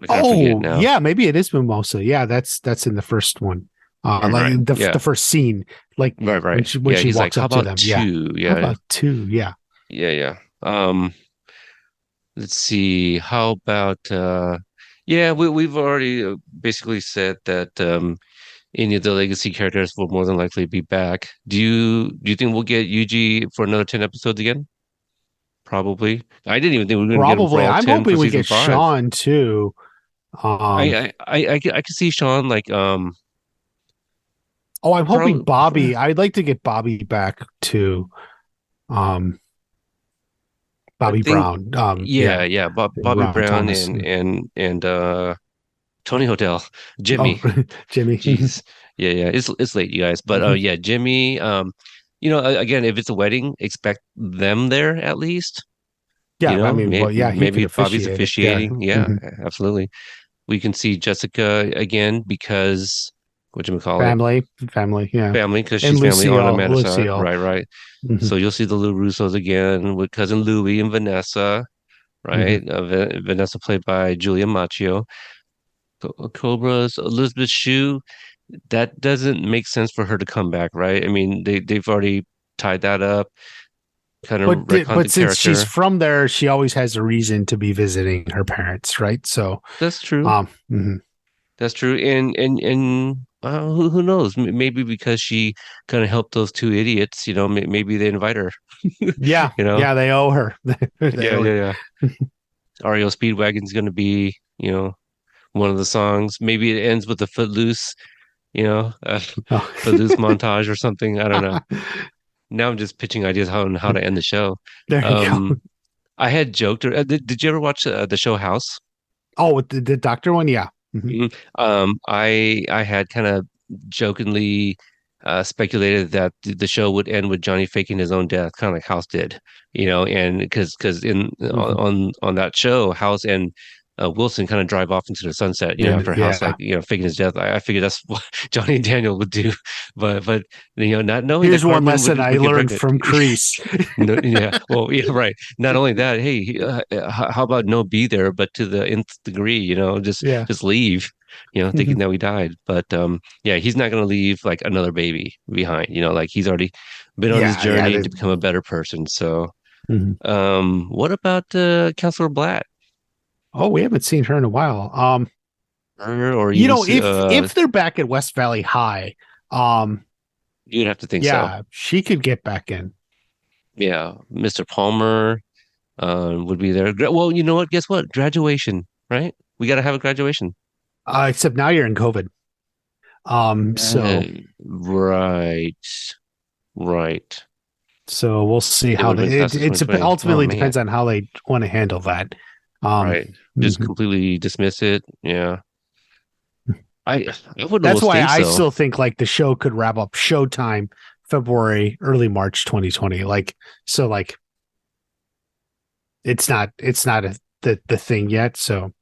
[SPEAKER 1] I kind of forget
[SPEAKER 2] Oh
[SPEAKER 1] now.
[SPEAKER 2] yeah, maybe it is mimosa. Yeah, that's in the first one. Like
[SPEAKER 1] Right.
[SPEAKER 2] the
[SPEAKER 1] Yeah.
[SPEAKER 2] first scene, like
[SPEAKER 1] Right.
[SPEAKER 2] when
[SPEAKER 1] Right.
[SPEAKER 2] she when
[SPEAKER 1] Yeah.
[SPEAKER 2] she
[SPEAKER 1] He's like,
[SPEAKER 2] walks
[SPEAKER 1] "How
[SPEAKER 2] up to
[SPEAKER 1] about
[SPEAKER 2] them. Yeah.
[SPEAKER 1] two?"
[SPEAKER 2] How
[SPEAKER 1] Yeah.
[SPEAKER 2] about two? Yeah.
[SPEAKER 1] Yeah. Yeah. Let's see. How about yeah, we've already basically said that any of the legacy characters will more than likely be back. Do you think we'll get Yuji for another 10 episodes again? probably. I didn't even think we were going to get him for
[SPEAKER 2] Probably.
[SPEAKER 1] all
[SPEAKER 2] I'm
[SPEAKER 1] 10 for
[SPEAKER 2] hoping we
[SPEAKER 1] season
[SPEAKER 2] get
[SPEAKER 1] five.
[SPEAKER 2] Sean too. Um,
[SPEAKER 1] I could see Sean like
[SPEAKER 2] oh, I'm hoping
[SPEAKER 1] probably
[SPEAKER 2] Bobby. I'd like to get Bobby back too. Um,
[SPEAKER 1] I
[SPEAKER 2] Bobby
[SPEAKER 1] think
[SPEAKER 2] Brown.
[SPEAKER 1] yeah,
[SPEAKER 2] Yeah,
[SPEAKER 1] yeah, Bobby
[SPEAKER 2] Brown
[SPEAKER 1] Brown
[SPEAKER 2] Thomas.
[SPEAKER 1] and Tony Hotel,
[SPEAKER 2] Oh,
[SPEAKER 1] Jimmy.
[SPEAKER 2] Jimmy.
[SPEAKER 1] Jeez. Yeah, yeah. It's late, you guys. But yeah, Jimmy, again, if it's a wedding, expect them there at least.
[SPEAKER 2] Yeah, I mean, well, yeah, he could
[SPEAKER 1] Maybe Bobby's
[SPEAKER 2] officiate it. Yeah.
[SPEAKER 1] officiating. Yeah,
[SPEAKER 2] Mhm.
[SPEAKER 1] absolutely. We can see Jessica again because whatchamacallit,
[SPEAKER 2] Family, family, yeah.
[SPEAKER 1] family, because
[SPEAKER 2] And
[SPEAKER 1] she's family on
[SPEAKER 2] Lucille,
[SPEAKER 1] Amanda's side.
[SPEAKER 2] Lucille.
[SPEAKER 1] Right, right.
[SPEAKER 2] Hmm.
[SPEAKER 1] So you'll see the Lou Russos again with cousin Louie and Vanessa,
[SPEAKER 2] Hmm.
[SPEAKER 1] right? Vanessa played by Julia Macchio. Cobra's Elizabeth Shue, that doesn't make sense for her to come back, right? I mean, they've already tied that up, kind of retconned the
[SPEAKER 2] But since she's
[SPEAKER 1] character.
[SPEAKER 2] from there, she always has a reason to be visiting her parents, right? So,
[SPEAKER 1] That's true.
[SPEAKER 2] mhm.
[SPEAKER 1] That's true. And who knows? Maybe because she kind of helped those two idiots, maybe they invite her,
[SPEAKER 2] Yeah,
[SPEAKER 1] you know?
[SPEAKER 2] yeah, they owe her. They
[SPEAKER 1] Yeah,
[SPEAKER 2] owe
[SPEAKER 1] yeah,
[SPEAKER 2] her.
[SPEAKER 1] yeah. REO Speedwagon's going to be, one of the songs. Maybe it ends with a Footloose,
[SPEAKER 2] Oh.
[SPEAKER 1] Footloose montage or something. I don't know. Now I'm just pitching ideas how to end the show.
[SPEAKER 2] There you go.
[SPEAKER 1] Um, I had joked. Did you ever watch the show House?
[SPEAKER 2] Oh, the doctor one, yeah. Mhm.
[SPEAKER 1] Mhm. I had kind of jokingly speculated that the show would end with Johnny faking his own death, kind of like House did, and because in
[SPEAKER 2] Mhm.
[SPEAKER 1] on that show, House and Wilson kind of drive off into the sunset,
[SPEAKER 2] And
[SPEAKER 1] after House like
[SPEAKER 2] yeah,
[SPEAKER 1] faking his death. I figured that's what Johnny and Daniel would do, but not knowing that
[SPEAKER 2] here's one
[SPEAKER 1] Carmen
[SPEAKER 2] lesson
[SPEAKER 1] would
[SPEAKER 2] I
[SPEAKER 1] get
[SPEAKER 2] learned
[SPEAKER 1] pregnant.
[SPEAKER 2] from Crease.
[SPEAKER 1] No, yeah, well, yeah, right. Not only that, hey, how about no be there, but to the nth degree, just
[SPEAKER 2] Yeah.
[SPEAKER 1] just leave, thinking
[SPEAKER 2] Mhm.
[SPEAKER 1] that we died. But yeah, he's not gonna leave like another baby behind, like he's already been on his
[SPEAKER 2] Yeah, yeah.
[SPEAKER 1] journey to become a better person. So,
[SPEAKER 2] Mhm.
[SPEAKER 1] what about Counselor Blatt?
[SPEAKER 2] Oh, we haven't seen her in a while.
[SPEAKER 1] Her or even
[SPEAKER 2] If they're back at West Valley High, um,
[SPEAKER 1] you'd have to think so.
[SPEAKER 2] yeah, she could get back in.
[SPEAKER 1] Yeah, Mr. Palmer would be there. Well, you know what? Guess what? Graduation, right? We got to have a graduation.
[SPEAKER 2] Except now you're in COVID.
[SPEAKER 1] Uh,
[SPEAKER 2] So
[SPEAKER 1] right, right.
[SPEAKER 2] we'll see
[SPEAKER 1] It
[SPEAKER 2] how
[SPEAKER 1] would have
[SPEAKER 2] they.
[SPEAKER 1] been class of
[SPEAKER 2] It's
[SPEAKER 1] 2020. Oh
[SPEAKER 2] ultimately
[SPEAKER 1] man,
[SPEAKER 2] depends on how they want to handle that. Um,
[SPEAKER 1] right. Just
[SPEAKER 2] mhm.
[SPEAKER 1] completely dismiss it. Yeah. I would
[SPEAKER 2] That's
[SPEAKER 1] almost
[SPEAKER 2] why
[SPEAKER 1] think
[SPEAKER 2] I
[SPEAKER 1] so.
[SPEAKER 2] still think like the show could wrap up Showtime February, early March 2020. Like it's not the thing yet. So,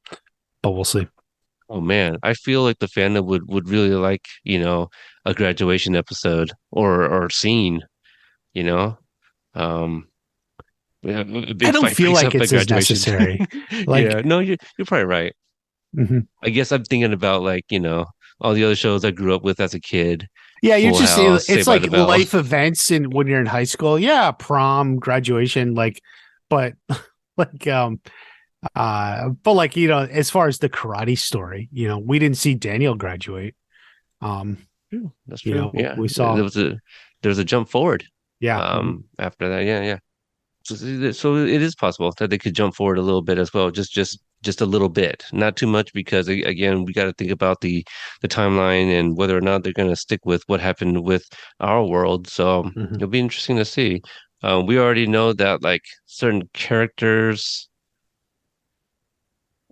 [SPEAKER 2] but we'll see.
[SPEAKER 1] Oh man, I feel like the fandom would really like, a graduation episode or scene, you know. Um, yeah, a
[SPEAKER 2] I
[SPEAKER 1] big
[SPEAKER 2] don't
[SPEAKER 1] fight
[SPEAKER 2] feel
[SPEAKER 1] breaks
[SPEAKER 2] like
[SPEAKER 1] up at
[SPEAKER 2] it's as
[SPEAKER 1] graduation.
[SPEAKER 2] necessary. Like,
[SPEAKER 1] Yeah, no, you're probably right.
[SPEAKER 2] mhm.
[SPEAKER 1] I guess I'm thinking about like, all the other shows I grew up with as a kid,
[SPEAKER 2] Yeah, you
[SPEAKER 1] Full
[SPEAKER 2] just
[SPEAKER 1] House,
[SPEAKER 2] it's
[SPEAKER 1] Saved by
[SPEAKER 2] like
[SPEAKER 1] the Bell.
[SPEAKER 2] life events and when you're in high school. Yeah, prom, graduation, but like but like as far as the karate story, we didn't see Daniel graduate. Um,
[SPEAKER 1] True. That's true. Yeah.
[SPEAKER 2] we
[SPEAKER 1] There
[SPEAKER 2] saw,
[SPEAKER 1] was a jump forward
[SPEAKER 2] yeah. Mhm.
[SPEAKER 1] after that. Yeah, yeah. So it is possible that they could jump forward a little bit as well, just a little bit, not too much, because again, we got to think about the timeline and whether or not they're going to stick with what happened with our world. So
[SPEAKER 2] Mhm.
[SPEAKER 1] it'll be interesting to see. We already know that like certain characters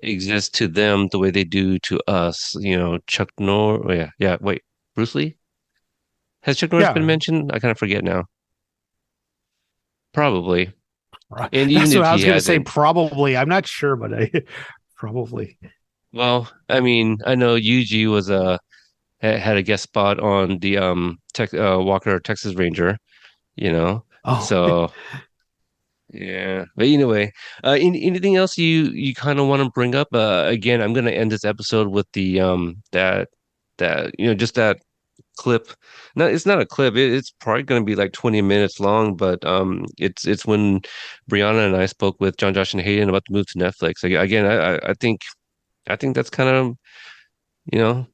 [SPEAKER 1] exist to them the way they do to us. Chuck Norris. Oh, yeah, yeah. Wait, Bruce Lee? Has Chuck Norris been
[SPEAKER 2] Yeah,
[SPEAKER 1] mentioned? I kind of forget now. Probably.
[SPEAKER 2] right.
[SPEAKER 1] And even
[SPEAKER 2] That's what
[SPEAKER 1] if
[SPEAKER 2] I
[SPEAKER 1] he
[SPEAKER 2] was gonna say.
[SPEAKER 1] hasn't,
[SPEAKER 2] Probably, I'm not sure, but I probably.
[SPEAKER 1] well, I mean, I know Yuji had a guest spot on the Walker Texas Ranger, you know.
[SPEAKER 2] Oh,
[SPEAKER 1] So yeah. But anyway, anything else you kind of want to bring up? Again, I'm gonna end this episode with the that just that clip. No, it's not a clip. It's probably going to be like 20 minutes long, but it's when Brianna and I spoke with John, Josh, and Hayden about the move to Netflix. Again, I think that's kind of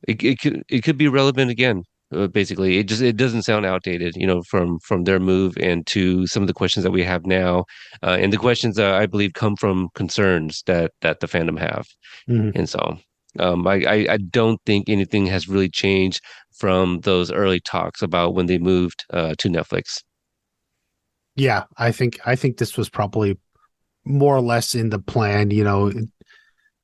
[SPEAKER 1] it could be relevant again. basically. It doesn't sound outdated, from their move and to some of the questions that we have now, and the questions I believe come from concerns that the fandom have,
[SPEAKER 2] Mhm.
[SPEAKER 1] and so I don't think anything has really changed from those early talks about when they moved to Netflix.
[SPEAKER 2] Yeah, I think this was probably more or less in the plan,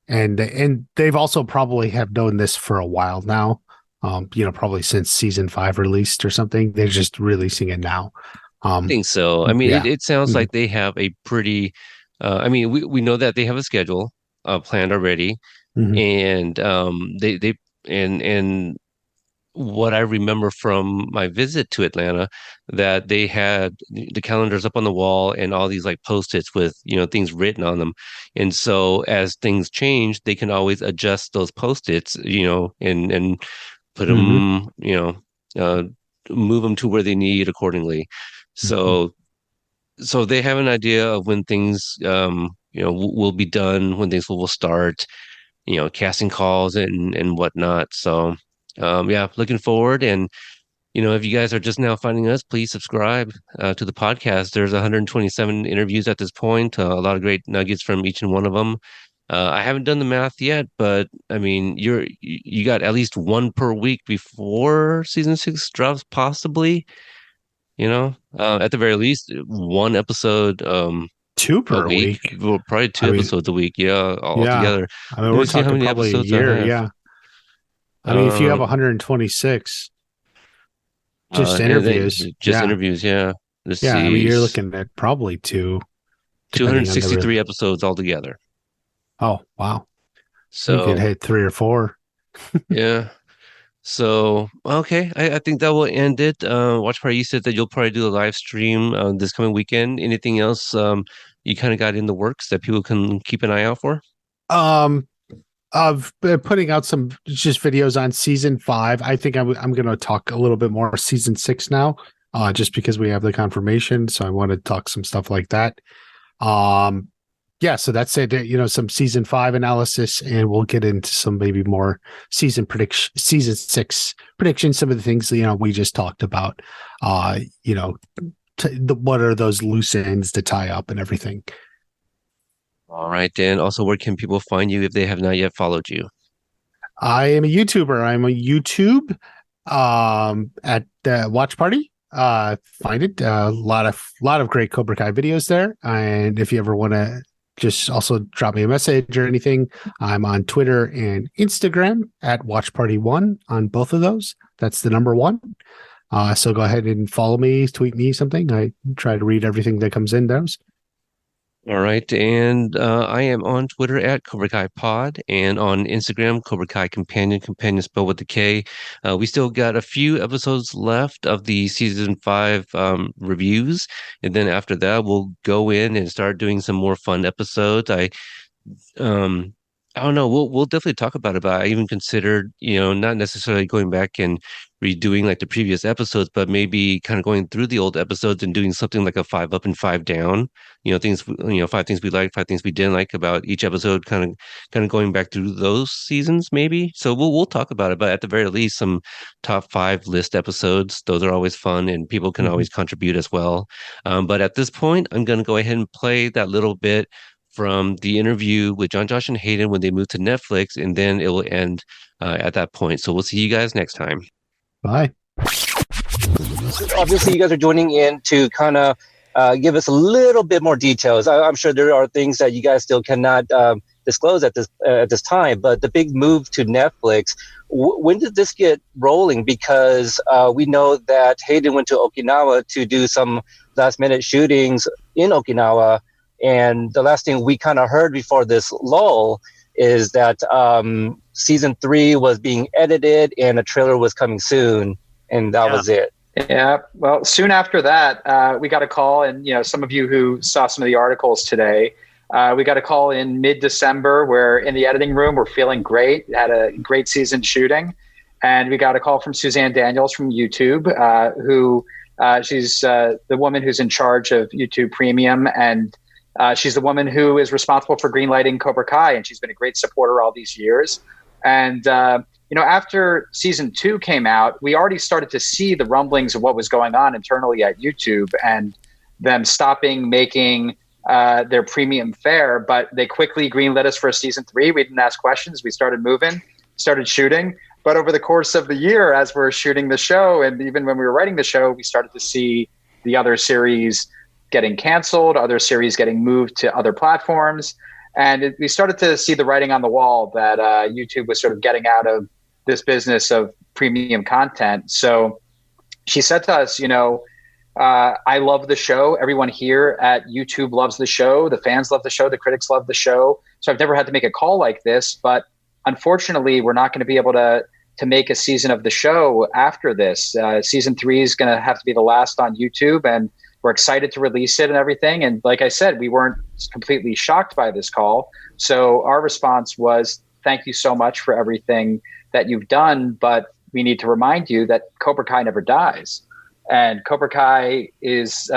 [SPEAKER 2] and they've also probably have known this for a while now. Probably since season 5 released or something. They're just releasing it now.
[SPEAKER 1] I think so. I mean,
[SPEAKER 2] Yeah.
[SPEAKER 1] it sounds
[SPEAKER 2] Hmm.
[SPEAKER 1] like they have a pretty, I mean, we know that they have a schedule planned already,
[SPEAKER 2] Hmm.
[SPEAKER 1] and they and what I remember from my visit to Atlanta, that they had the calendars up on the wall and all these like post-its with, things written on them. And so as things change, they can always adjust those post-its, and put
[SPEAKER 2] Hmm.
[SPEAKER 1] them, uh, move them to where they need accordingly.
[SPEAKER 2] Hmm.
[SPEAKER 1] So they have an idea of when things, will be done, when things will start, casting calls and whatnot. So, yeah, looking forward. And, if you guys are just now finding us, please subscribe to the podcast. There's 127 interviews at this point, a lot of great nuggets from each and one of them. I haven't done the math yet, but I mean, you got at least one per week before season 6 drops, possibly, at the very least, one episode
[SPEAKER 2] Two
[SPEAKER 1] a
[SPEAKER 2] per
[SPEAKER 1] week,
[SPEAKER 2] week.
[SPEAKER 1] well, probably
[SPEAKER 2] I
[SPEAKER 1] two
[SPEAKER 2] mean,
[SPEAKER 1] episodes a week, yeah,
[SPEAKER 2] yeah.
[SPEAKER 1] altogether.
[SPEAKER 2] I mean,
[SPEAKER 1] Let
[SPEAKER 2] we're
[SPEAKER 1] me see how
[SPEAKER 2] talking
[SPEAKER 1] many
[SPEAKER 2] probably a
[SPEAKER 1] episodes I
[SPEAKER 2] year.
[SPEAKER 1] have.
[SPEAKER 2] Yeah. I mean, if you have
[SPEAKER 1] Um,
[SPEAKER 2] 126 just
[SPEAKER 1] and
[SPEAKER 2] interviews,
[SPEAKER 1] then just
[SPEAKER 2] yeah.
[SPEAKER 1] interviews, yeah. Let's
[SPEAKER 2] Yeah. I mean,
[SPEAKER 1] see,
[SPEAKER 2] you're looking at probably two, depending on the real.
[SPEAKER 1] 263 episodes altogether.
[SPEAKER 2] Oh, wow. You could
[SPEAKER 1] So,
[SPEAKER 2] hit 3 or 4.
[SPEAKER 1] yeah. So, okay, I think that will end it. Watch Party, you said that you'll probably do a live stream this coming weekend. Anything else you kind of got in the works that people can keep an eye out for?
[SPEAKER 2] Um, of putting out some just videos on season 5. I think I'm going to talk a little bit more season 6 now, just because we have the confirmation. So I want to talk some stuff like that. Um, yeah, so that's it. Some season 5 analysis, and we'll get into some maybe more season 6 predictions. Some of the things we just talked about. Uh, you know, what are those loose ends to tie up and everything.
[SPEAKER 1] All right, Dan. Also, where can people find you if they have not yet followed you?
[SPEAKER 2] I am a YouTuber. I'm a YouTube at Watch Party. Find it. A lot of great Cobra Kai videos there. And if you ever want to just also drop me a message or anything, I'm on Twitter and Instagram at Watch Party One on both of those. That's the number one. So go ahead and follow me, tweet me something. I try to read everything that comes in those.
[SPEAKER 1] All right, and I am on Twitter at Cobra Kai Pod, and on Instagram Cobra Kai Companion spelled with the K. We still got a few episodes left of the season 5 reviews, and then after that we'll go in and start doing some more fun episodes. Um, I don't know. We'll definitely talk about it. But I even considered, not necessarily going back and redoing like the previous episodes, but maybe kind of going through the old episodes and doing something like a 5 up and 5 down. Things, 5 things we liked, 5 things we didn't like about each episode. Kind of going back through those seasons, maybe. So we'll talk about it. But at the very least, some top 5 list episodes. Those are always fun, and people can
[SPEAKER 2] Mhm.
[SPEAKER 1] always contribute as well. But at this point, I'm going to go ahead and play that little bit from the interview with John, Josh, and Hayden when they moved to Netflix, and then it will end at that point. So we'll see you guys next time.
[SPEAKER 2] Bye.
[SPEAKER 3] Obviously, you guys are joining in to kind of give us a little bit more details. I'm sure there are things that you guys still cannot disclose at this time, but the big move to Netflix, when did this get rolling? Because we know that Hayden went to Okinawa to do some last minute shootings in Okinawa. And the last thing we kind of heard before this lull is that season 3 was being edited and a trailer was coming soon. And that was it.
[SPEAKER 4] Yeah. Well, soon after that, we got a call, and some of you who saw some of the articles today, we got a call in mid-December where in the editing room we're feeling great, had a great season shooting, and we got a call from Suzanne Daniels from YouTube, who she's the woman who's in charge of YouTube Premium, and she's the woman who is responsible for greenlighting Cobra Kai, and she's been a great supporter all these years. And after season 2 came out, we already started to see the rumblings of what was going on internally at YouTube and them stopping making their premium fare, but they quickly greenlit us for season 3. We didn't ask questions. We started moving, started shooting. But over the course of the year, as we're shooting the show, and even when we were writing the show, we started to see the other series getting canceled, other series getting moved to other platforms. And we started to see the writing on the wall that YouTube was sort of getting out of this business of premium content. So she said to us, I love the show. Everyone here at YouTube loves the show. The fans love the show. The critics love the show. So I've never had to make a call like this, but unfortunately, we're not going to be able to make a season of the show after this. Season 3 is going to have to be the last on YouTube, and we're excited to release it and everything. And like I said, we weren't completely shocked by this call. So our response was, thank you so much for everything that you've done, but we need to remind you that Cobra Kai never dies. And Cobra Kai needs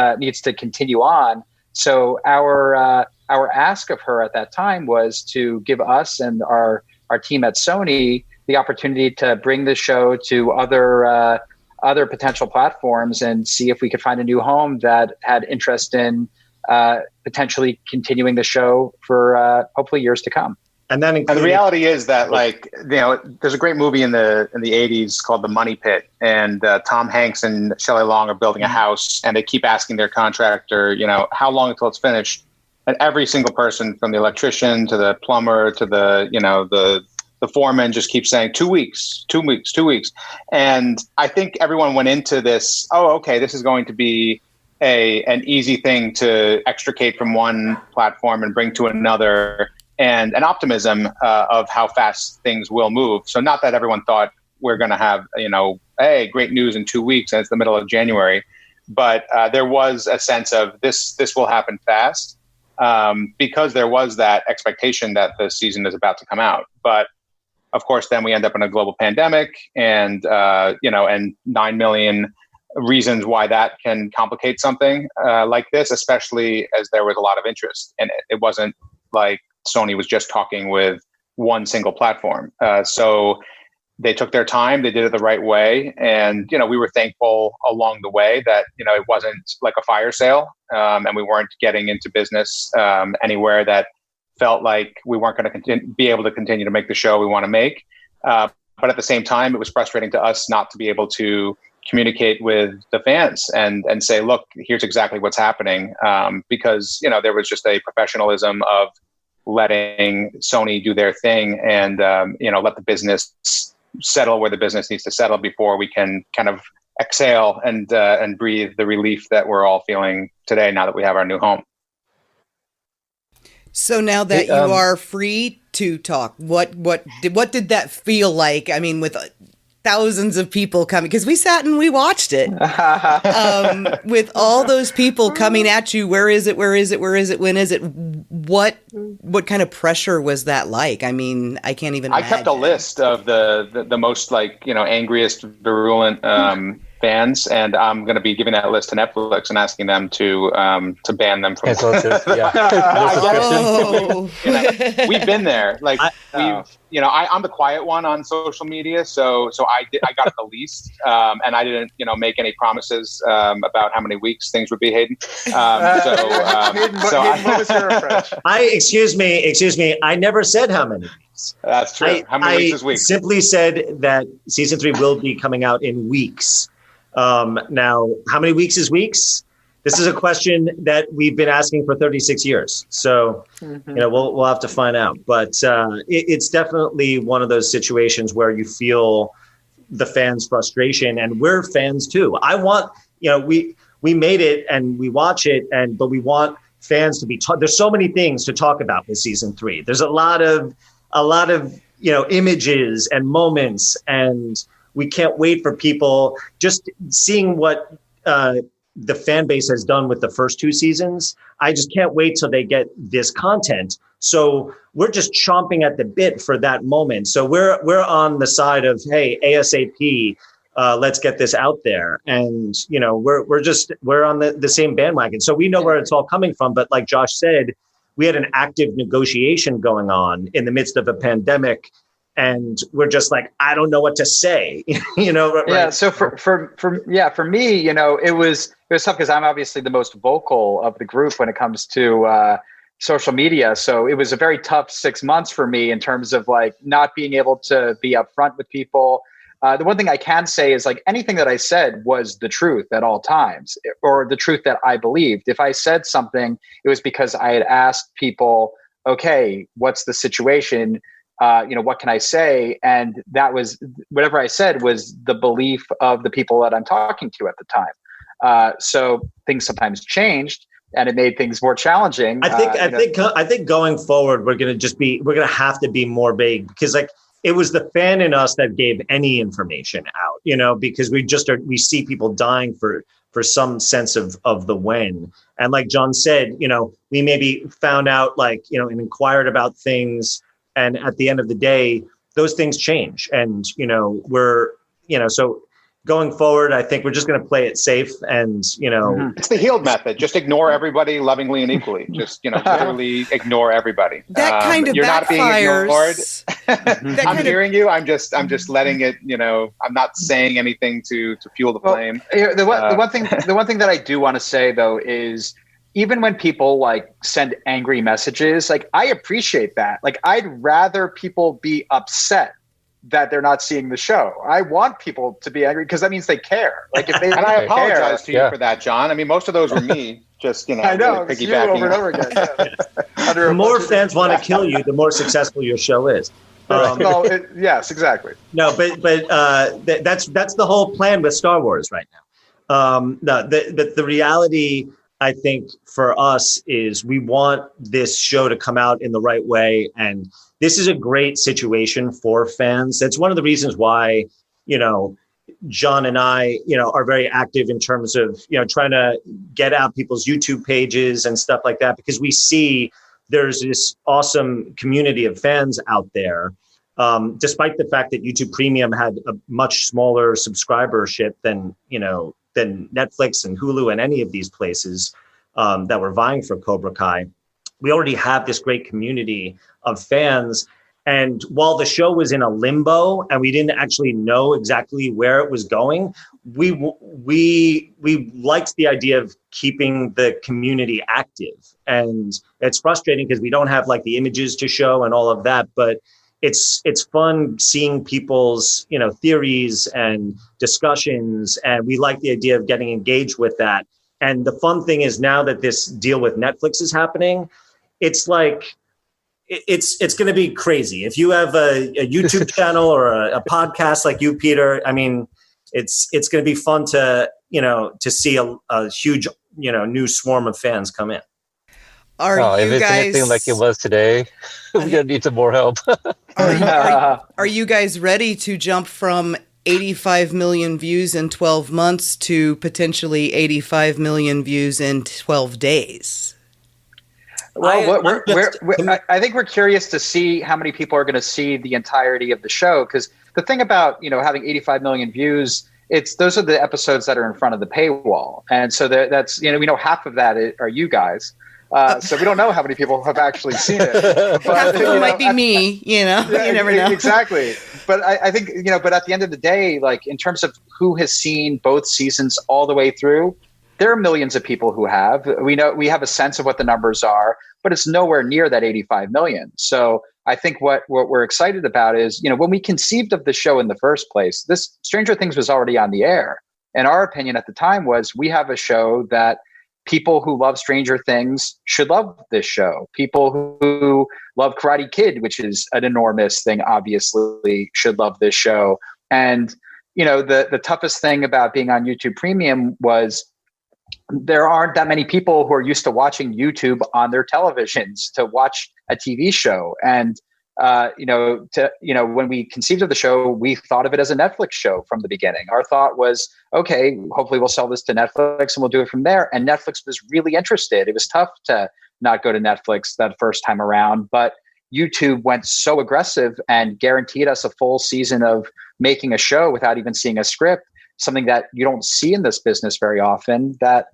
[SPEAKER 4] to continue on. So our ask of her at that time was to give us and our team at Sony the opportunity to bring the show to other potential platforms and see if we could find a new home that had interest in potentially continuing the show for hopefully years to come.
[SPEAKER 5] And the reality is that, there's a great movie in the 80s called The Money Pit, and Tom Hanks and Shelley Long are building a house, and they keep asking their contractor, how long until it's finished? And every single person, from the electrician to the plumber to the foreman, just keeps saying 2 weeks, 2 weeks, 2 weeks. And I think everyone went into this, this is going to be an easy thing to extricate from one platform and bring to another, and an optimism of how fast things will move. So not that everyone thought we're going to have, great news in 2 weeks and it's the middle of January, but there was a sense of this will happen fast, because there was that expectation that the season is about to come out. But of course, then we end up in a global pandemic, and and 9 million reasons why that can complicate something like this, especially as there was a lot of interest in it. It wasn't like Sony was just talking with one single platform. So they took their time, they did it the right way. And, we were thankful along the way that, it wasn't like a fire sale, and we weren't getting into business anywhere that felt like we weren't going to be able to continue to make the show we want to make. But at the same time, it was frustrating to us not to be able to communicate with the fans and say, look, here's exactly what's happening. Because, there was just a professionalism of letting Sony do their thing and, let the business settle where the business needs to settle before we can kind of exhale and breathe the relief that we're all feeling today now that we have our new home.
[SPEAKER 6] So now that you are free to talk, what did that feel like? I mean, with thousands of people coming, because we sat and we watched it, with all those people coming at you. Where is it? Where is it? Where is it? When is it? What kind of pressure was that like? I mean, I can't even imagine.
[SPEAKER 5] I kept a list of the most angriest, virulent fans, and I'm going to be giving that list to Netflix and asking them to ban them from. We've been there. I'm the quiet one on social media, so I got the least, and I didn't make any promises about how many weeks things would be, Hayden. What was your approach?
[SPEAKER 7] Excuse me. I never said how many weeks.
[SPEAKER 5] That's true. How many weeks is weeks?
[SPEAKER 7] I simply said that season 3 will be coming out in weeks. Now, how many weeks is weeks? This is a question that we've been asking for 36 years. So, we'll have to find out. But it's definitely one of those situations where you feel the fans' frustration, and we're fans too. I want, we made it and we watch it, but we want fans to be there's so many things to talk about with season 3. There's a lot of images and moments, and we can't wait for people just seeing what the fan base has done with the first 2 seasons. I just can't wait till they get this content. So we're just chomping at the bit for that moment. So we're on the side of, hey, ASAP, let's get this out there. And, we're on the same bandwagon. So we know where it's all coming from. But like Josh said, we had an active negotiation going on in the midst of a pandemic. and we're just like, I don't know what to say, Right?
[SPEAKER 4] Yeah. So for me, it was tough because I'm obviously the most vocal of the group when it comes to social media. So it was a very tough 6 months for me in terms of like not being able to be upfront with people. The one thing I can say is like anything that I said was the truth at all times, or the truth that I believed. If I said something, it was because I had asked people, okay, what's the situation? What can I say? And that was whatever I said was the belief of the people that I'm talking to at the time. So things sometimes changed, and it made things more challenging.
[SPEAKER 7] I think going forward, we're going to have to be more vague, because like it was the fan in us that gave any information out, because we see people dying for some sense of the when. And like John said, we maybe found out and inquired about things. And at the end of the day, those things change. And, so going forward, I think we're just going to play it safe. And,
[SPEAKER 5] it's the healed method. Just ignore everybody lovingly and equally. Just, literally ignore everybody.
[SPEAKER 6] That kind of
[SPEAKER 5] you're
[SPEAKER 6] backfires.
[SPEAKER 5] Not being ignored. I'm hearing you. I'm just letting it, I'm not saying anything to fuel the flame.
[SPEAKER 4] The one thing that I do want to say though is, even when people like send angry messages, like I appreciate that. Like I'd rather people be upset that they're not seeing the show. I want people to be angry because that means they care. Like if they
[SPEAKER 5] and I apologize to you for that, John. I mean, most of those were me. Just
[SPEAKER 4] I know,
[SPEAKER 5] really
[SPEAKER 4] you over and over again. Yeah.
[SPEAKER 7] The more fans want to kill you, the more successful your show is.
[SPEAKER 4] Yes, exactly.
[SPEAKER 7] No, but that's the whole plan with Star Wars right now. The reality, I think, for us is we want this show to come out in the right way. And this is a great situation for fans. That's one of the reasons why, John and I, are very active in terms of, trying to get out people's YouTube pages and stuff like that, because we see there's this awesome community of fans out there. Despite the fact that YouTube Premium had a much smaller subscribership than Netflix and Hulu and any of these places that were vying for Cobra Kai, we already have this great community of fans. And while the show was in a limbo and we didn't actually know exactly where it was going, we liked the idea of keeping the community active. And it's frustrating because we don't have like the images to show and all of that, but it's fun seeing people's, theories and discussions. And we like the idea of getting engaged with that. And the fun thing is, now that this deal with Netflix is happening, it's like, it's going to be crazy. If you have a YouTube channel or a podcast like you, Peter, I mean, it's going to be fun to see a huge, new swarm of fans come in.
[SPEAKER 3] If it's anything like it was today, we're going to need some more help.
[SPEAKER 6] Are you guys ready to jump from 85 million views in 12 months to potentially 85 million views in 12 days?
[SPEAKER 4] Well, I think we're curious to see how many people are going to see the entirety of the show, because the thing about having 85 million views, those are the episodes that are in front of the paywall, and so that's we know half of that are you guys. So we don't know how many people have actually seen it. But,
[SPEAKER 6] half of them might be me, you never know.
[SPEAKER 4] Exactly. But I think, but at the end of the day, like in terms of who has seen both seasons all the way through, there are millions of people who have. We have a sense of what the numbers are, but it's nowhere near that 85 million. So I think what we're excited about is, when we conceived of the show in the first place, this Stranger Things was already on the air. And our opinion at the time was, we have a show that people who love Stranger Things should love this show. People who love Karate Kid, which is an enormous thing, obviously, should love this show. And, the toughest thing about being on YouTube Premium was there aren't that many people who are used to watching YouTube on their televisions to watch a TV show. And, when we conceived of the show, we thought of it as a Netflix show from the beginning. Our thought was, okay, hopefully we'll sell this to Netflix and we'll do it from there. And Netflix was really interested. It was tough to not go to Netflix that first time around, but YouTube went so aggressive and guaranteed us a full season of making a show without even seeing a script, something that you don't see in this business very often, that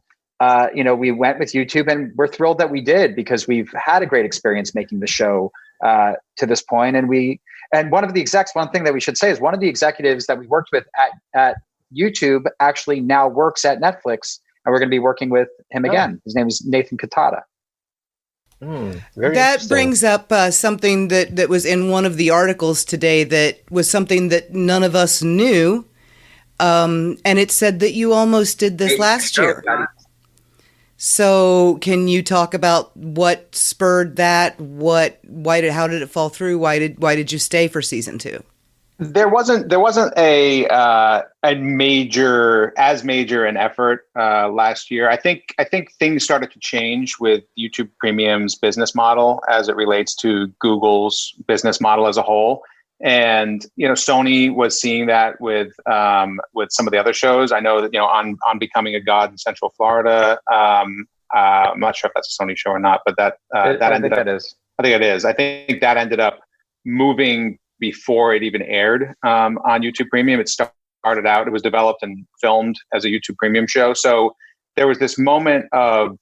[SPEAKER 4] we went with YouTube, and we're thrilled that we did, because we've had a great experience making the show to this point. And one thing that we should say is one of the executives that we worked with at YouTube actually now works at Netflix, and we're going to be working with him again. His name is Nathan Katata.
[SPEAKER 6] That brings up something that was in one of the articles today that was something that none of us knew. And it said that you almost did this last year. So can you talk about what spurred that? How did it fall through? Why did you stay for season 2?
[SPEAKER 5] There wasn't a major an effort last year. I think things started to change with YouTube Premium's business model as it relates to Google's business model as a whole. And Sony was seeing that with some of the other shows. I know that on Becoming a God in Central Florida. I'm not sure if that's a Sony show or not, but that ended up. I think it is. I think that ended up moving before it even aired on YouTube Premium. It started out. It was developed and filmed as a YouTube Premium show. So there was this moment of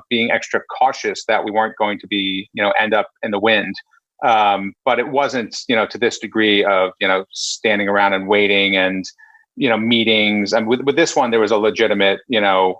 [SPEAKER 5] being extra cautious that we weren't going to be end up in the wind. But it wasn't, to this degree of, standing around and waiting and, meetings. And with this one, there was a legitimate,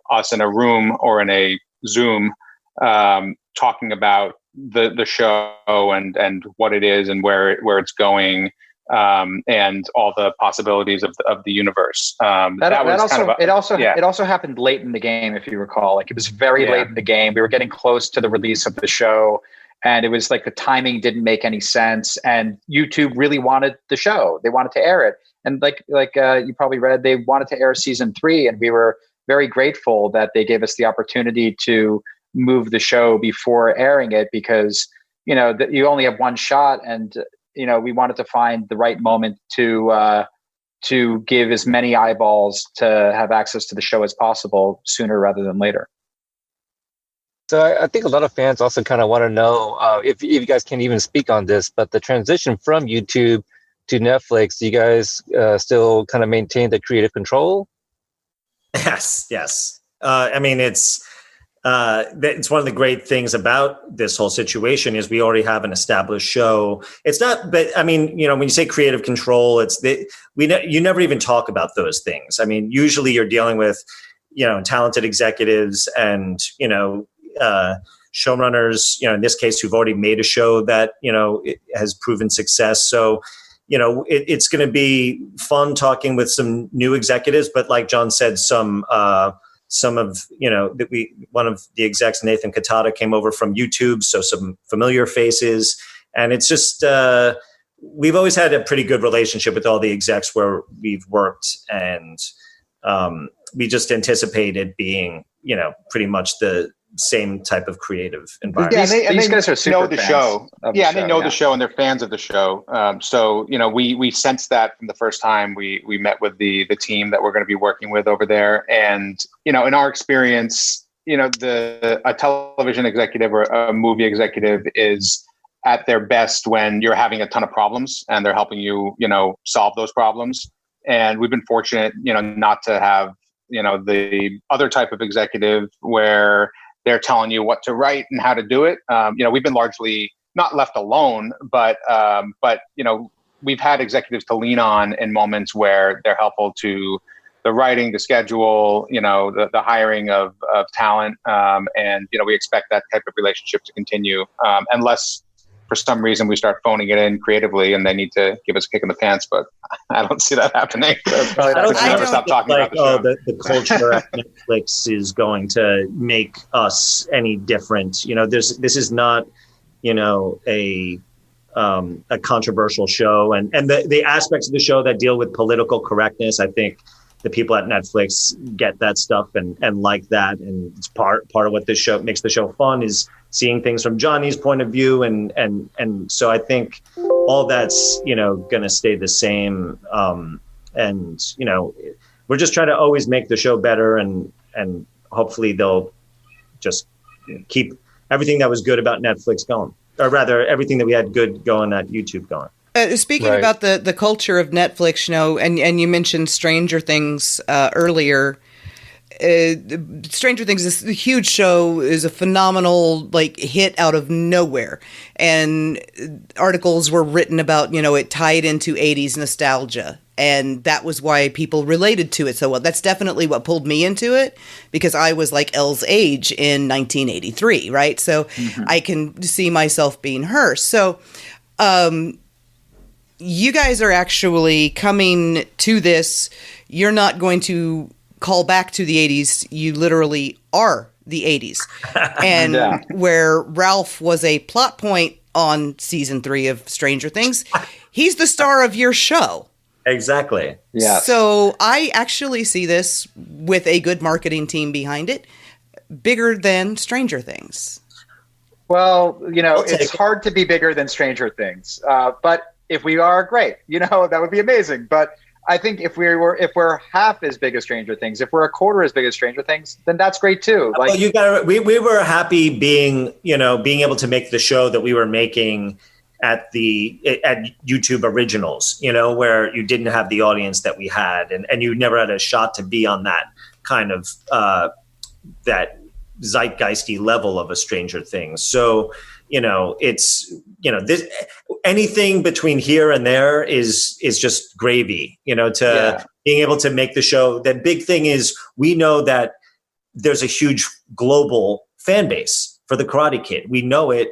[SPEAKER 5] us in a room or in a Zoom, talking about the show and what it is and where it's going, and all the possibilities of the universe. It also happened late in the game, if you recall. Like, it was very late in the game. We were getting close to the release of the show. And it was like the timing didn't make any sense. And YouTube really wanted the show. They wanted to air it. And like you probably read, they wanted to air season 3. And we were very grateful that they gave us the opportunity to move the show before airing it, because, you only have one shot. And, we wanted to find the right moment to give as many eyeballs to have access to the show as possible sooner rather than later.
[SPEAKER 3] So I think a lot of fans also kind of want to know if you guys can even speak on this, but the transition from YouTube to Netflix, you guys still kind of maintain the creative control?
[SPEAKER 7] Yes. I mean, it's one of the great things about this whole situation is we already have an established show. It's not, but I mean, when you say creative control, you never even talk about those things. I mean, usually you're dealing with, talented executives and, showrunners, in this case, who've already made a show that, it has proven success. So, it's going to be fun talking with some new executives, but like John said, one of the execs, Nathan Katata, came over from YouTube. So some familiar faces, and it's just, we've always had a pretty good relationship with all the execs where we've worked, and we just anticipate it being, pretty much the same type of creative environment.
[SPEAKER 5] Yeah,
[SPEAKER 4] these guys are super
[SPEAKER 5] know the
[SPEAKER 4] fans
[SPEAKER 5] show.
[SPEAKER 4] Of
[SPEAKER 5] Yeah,
[SPEAKER 4] the show,
[SPEAKER 5] they know the show and they're fans of the show. So we sensed that from the first time we met with the team that we're going to be working with over there. And in our experience, a television executive or a movie executive is at their best when you're having a ton of problems and they're helping you solve those problems. And we've been fortunate not to have the other type of executive where they're telling you what to write and how to do it. We've been largely not left alone, but we've had executives to lean on in moments where they're helpful to the writing, the schedule, the hiring of talent. And we expect that type of relationship to continue, unless for some reason we start phoning it in creatively and they need to give us a kick in the pants, but I don't see that happening.
[SPEAKER 7] I don't
[SPEAKER 5] never stop talking about the show.
[SPEAKER 7] The culture at Netflix is going to make us any different. This is not, a controversial show, and the aspects of the show that deal with political correctness, I think the people at Netflix get that stuff and like that, and it's part of what this show makes the show fun is seeing things from Johnny's point of view, and so I think all that's going to stay the same, and we're just trying to always make the show better, and hopefully they'll just keep everything that was good about Netflix going, or rather everything that we had good going at YouTube going.
[SPEAKER 6] Speaking about the culture of Netflix, and you mentioned Stranger Things earlier, Stranger Things, this huge show, is a phenomenal like hit out of nowhere, and articles were written about, it tied into 80s nostalgia, and that was why people related to it so well. That's definitely what pulled me into it, because I was like Elle's age in 1983, right? So I can see myself being her. So you guys are actually coming to this. You're not going to call back to the 80s. You literally are the 80s. And where Ralph was a plot point on season 3 of Stranger Things, he's the star of your show.
[SPEAKER 7] Exactly.
[SPEAKER 4] Yeah.
[SPEAKER 6] So I actually see this, with a good marketing team behind it, bigger than Stranger Things.
[SPEAKER 4] Well, it's hard to be bigger than Stranger Things. But if we are, great. That would be amazing. But I think if we're half as big as Stranger Things, if we're a quarter as big as Stranger Things, then that's great too.
[SPEAKER 7] Like, we were happy being able to make the show that we were making at YouTube Originals, where you didn't have the audience that we had, and you never had a shot to be on that kind of that zeitgeisty level of a Stranger Things. So, it's, this, anything between here and there is just gravy, to being able to make the show. That big thing is, we know that there's a huge global fan base for the Karate Kid. We know it,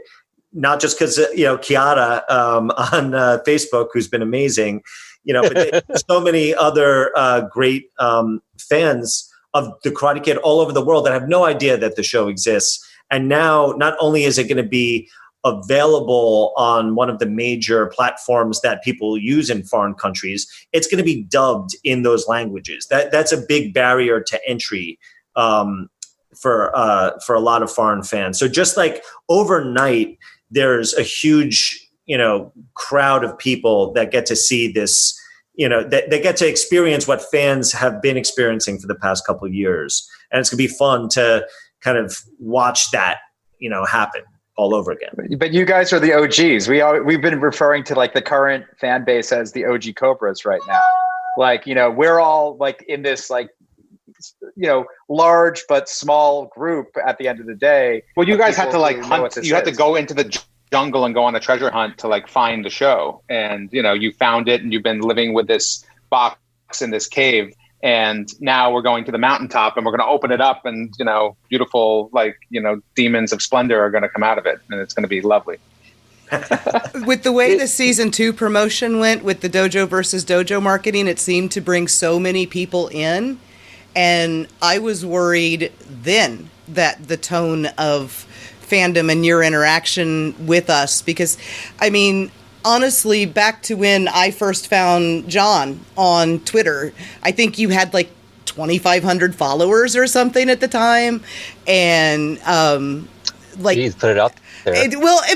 [SPEAKER 7] not just because, Kiara on Facebook, who's been amazing, but there's so many other great fans of the Karate Kid all over the world that have no idea that the show exists. And now, not only is it going to be available on one of the major platforms that people use in foreign countries, it's going to be dubbed in those languages. That's a big barrier to entry for a lot of foreign fans. So just like overnight, there's a huge, crowd of people that get to see this, that they get to experience what fans have been experiencing for the past couple of years. And it's going to be fun to kind of watch that, happen all over again.
[SPEAKER 4] But you guys are the OGs. We've been referring to like the current fan base as the OG Cobras right now. Like, we're all like in this like, large but small group at the end of the day.
[SPEAKER 5] Well, you guys had to like hunt. You had to go into the jungle and go on a treasure hunt to like find the show. And, you found it, and you've been living with this box in this cave. And now we're going to the mountaintop, and we're going to open it up, and, beautiful, like, demons of splendor are going to come out of it. And it's going to be lovely.
[SPEAKER 6] With the way the season 2 promotion went with the dojo versus dojo marketing, it seemed to bring so many people in. And I was worried then that the tone of fandom and your interaction with us, because, honestly, back to when I first found John on Twitter, I think you had like 2,500 followers or something at the time. And,
[SPEAKER 3] Jeez, put it up there.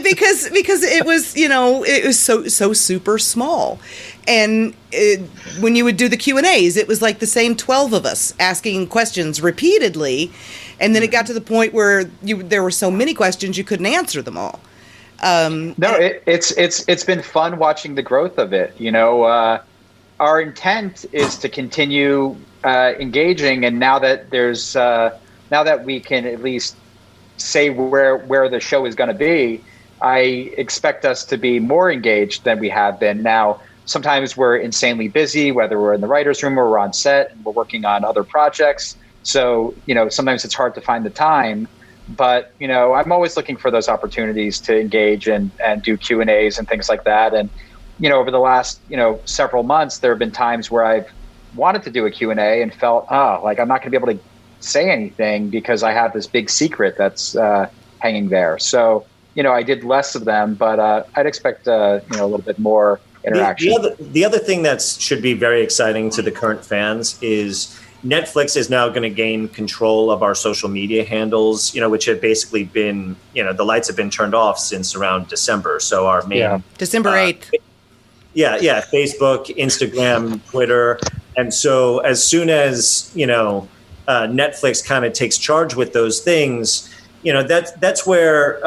[SPEAKER 6] Because it was, it was so super small. And when you would do the Q&As, it was like the same 12 of us asking questions repeatedly. And then it got to the point where there were so many questions you couldn't answer them all.
[SPEAKER 4] It's been fun watching the growth of it. Our intent is to continue engaging, and now that we can at least say where the show is going to be, I expect us to be more engaged than we have been. Now, sometimes we're insanely busy, whether we're in the writer's room or we're on set and we're working on other projects. So, sometimes it's hard to find the time. But, I'm always looking for those opportunities to engage and do Q&As and things like that. And, over the last, several months, there have been times where I've wanted to do a Q&A and felt, like I'm not going to be able to say anything because I have this big secret that's hanging there. So, I did less of them, but I'd expect, a little bit more interaction.
[SPEAKER 7] The other thing that should be very exciting to the current fans is Netflix is now going to gain control of our social media handles, which have basically been, the lights have been turned off since around December. So our main
[SPEAKER 6] December 8th.
[SPEAKER 7] Facebook, Instagram, Twitter. And so as soon as, Netflix kind of takes charge with those things, that's where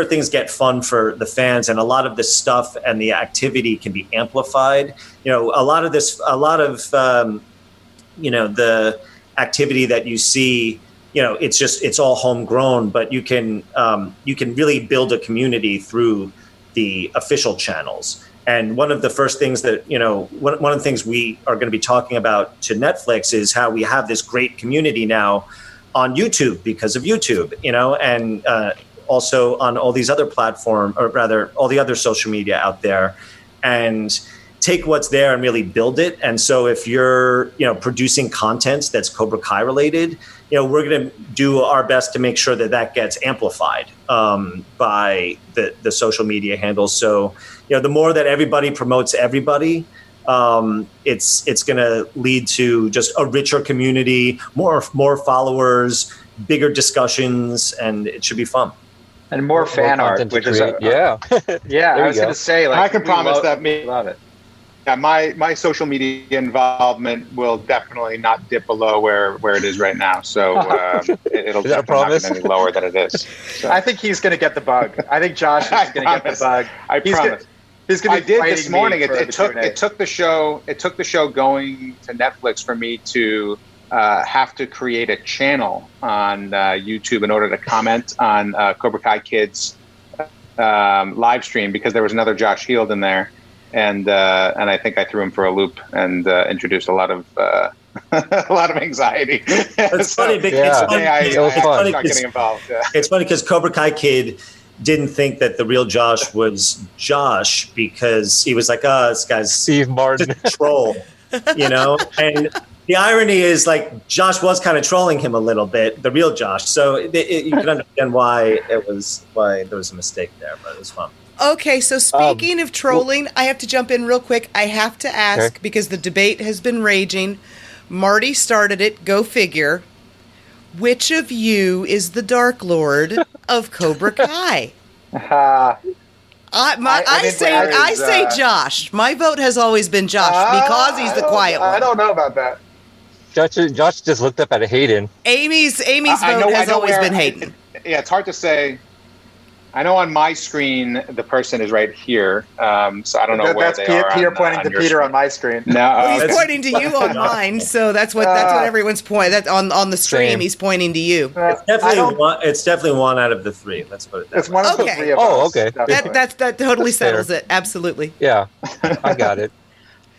[SPEAKER 7] things get fun for the fans, and a lot of this stuff and the activity can be amplified. The activity that you see, it's all homegrown, but you can really build a community through the official channels. And one of the first things that, one of the things we are going to be talking about to Netflix is how we have this great community now on YouTube because of YouTube, and also on all these other platforms, or rather all the other social media out there, and take what's there and really build it. And so if you're, producing content that's Cobra Kai related, we're going to do our best to make sure that gets amplified by the social media handles. So, the more that everybody promotes everybody, it's going to lead to just a richer community, more followers, bigger discussions, and it should be fun.
[SPEAKER 4] And more fan art, which is
[SPEAKER 3] yeah.
[SPEAKER 4] I was going to say,
[SPEAKER 5] I can promise that
[SPEAKER 4] love it.
[SPEAKER 5] Yeah, my social media involvement will definitely not dip below where it is right now. So it'll definitely not get any lower than it is. So.
[SPEAKER 4] I think he's going to get the bug. I think Josh is going to get the bug.
[SPEAKER 5] I promise.
[SPEAKER 4] I
[SPEAKER 5] did this morning. It took the show going to Netflix for me to have to create a channel on YouTube in order to comment on Cobra Kai Kids live stream, because there was another Josh Heald in there. And I think I threw him for a loop and introduced a lot of anxiety.
[SPEAKER 7] It's funny.
[SPEAKER 5] Getting involved. Yeah.
[SPEAKER 7] It's funny because Cobra Kai Kid didn't think that the real Josh was Josh, because he was like, this guy's
[SPEAKER 3] Steve Martin,
[SPEAKER 7] just a troll, And the irony is, like, Josh was kind of trolling him a little bit, the real Josh. So you can understand why there was a mistake there, but it was fun.
[SPEAKER 6] Okay, so speaking of trolling, I have to jump in real quick. I have to ask, because the debate has been raging. Marty started it, go figure. Which of you is the Dark Lord of Cobra Kai? I say Josh. My vote has always been Josh, because he's the quiet one.
[SPEAKER 5] I don't know about that.
[SPEAKER 3] Josh just looked up at Hayden.
[SPEAKER 6] Amy's vote has always been Hayden.
[SPEAKER 5] It's hard to say. I know on my screen the person is right here, so I don't know where they are.
[SPEAKER 4] Peter pointing to Peter screen. On my screen.
[SPEAKER 5] No,
[SPEAKER 6] he's pointing to you on mine. So that's what everyone's pointing. That's on the stream.
[SPEAKER 3] Same.
[SPEAKER 6] He's pointing to you.
[SPEAKER 7] It's definitely one out of the three. Let's put it that way.
[SPEAKER 4] It's one of the three of us.
[SPEAKER 3] Oh, okay.
[SPEAKER 6] That totally settles it. Absolutely.
[SPEAKER 3] Yeah, I got it.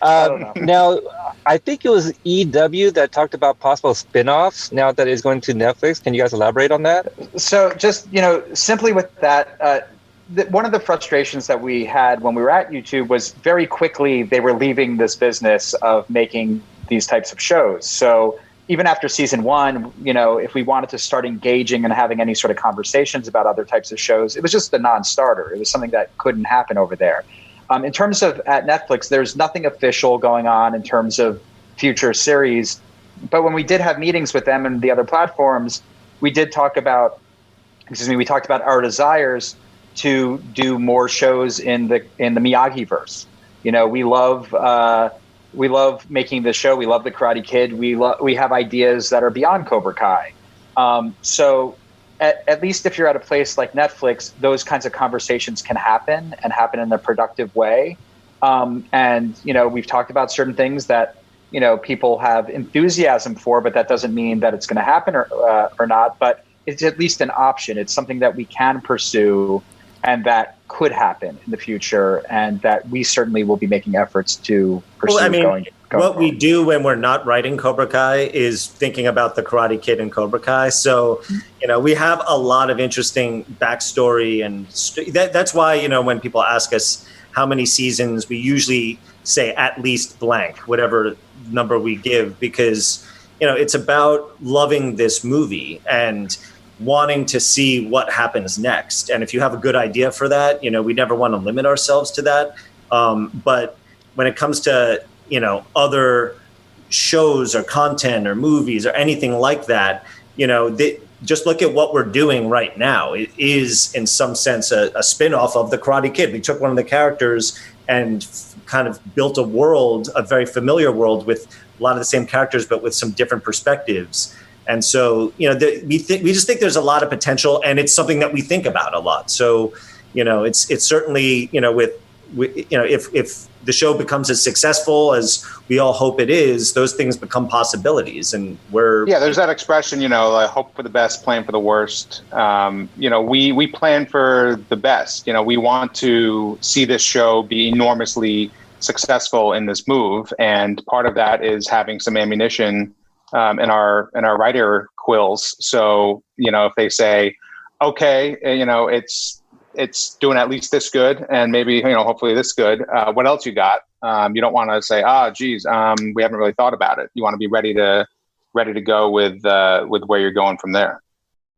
[SPEAKER 3] Now, I think it was EW that talked about possible spin-offs now that it's going to Netflix. Can you guys elaborate on that?
[SPEAKER 4] So just, simply with that, one of the frustrations that we had when we were at YouTube was very quickly they were leaving this business of making these types of shows. So even after season 1, if we wanted to start engaging and having any sort of conversations about other types of shows, it was just a non-starter. It was something that couldn't happen over there. In terms of at Netflix, there's nothing official going on in terms of future series. But when we did have meetings with them and the other platforms, we did talk about, we talked about our desires to do more shows in the Miyagi-verse. We love making the show. We love the Karate Kid. We have ideas that are beyond Cobra Kai. So at least if you're at a place like Netflix, those kinds of conversations can happen and happen in a productive way. And we've talked about certain things that people have enthusiasm for, but that doesn't mean that it's going to happen or not. But it's at least an option. It's something that we can pursue and that could happen in the future, and that we certainly will be making efforts to pursue. Going
[SPEAKER 7] what we do when we're not writing Cobra Kai is thinking about the Karate Kid and Cobra Kai. So, we have a lot of interesting backstory, and that's why, when people ask us how many seasons, we usually say at least blank, whatever number we give, because, it's about loving this movie and wanting to see what happens next. And if you have a good idea for that, we never want to limit ourselves to that. But when it comes to, other shows or content or movies or anything like that, just look at what we're doing right now. It is, in some sense, a spin-off of the Karate Kid. We took one of the characters and kind of built a world, a very familiar world with a lot of the same characters, but with some different perspectives. And so, we just think there's a lot of potential, and it's something that we think about a lot. So, it's certainly, with if the show becomes as successful as we all hope it is, those things become possibilities. And
[SPEAKER 5] there's that expression, like hope for the best, plan for the worst. We plan for the best. We want to see this show be enormously successful in this move, and part of that is having some ammunition in our writer quills. So if they say, okay, it's doing at least this good, and maybe hopefully this good. What else you got? You don't want to say, geez, we haven't really thought about it. You want to be ready to go with where you're going from there.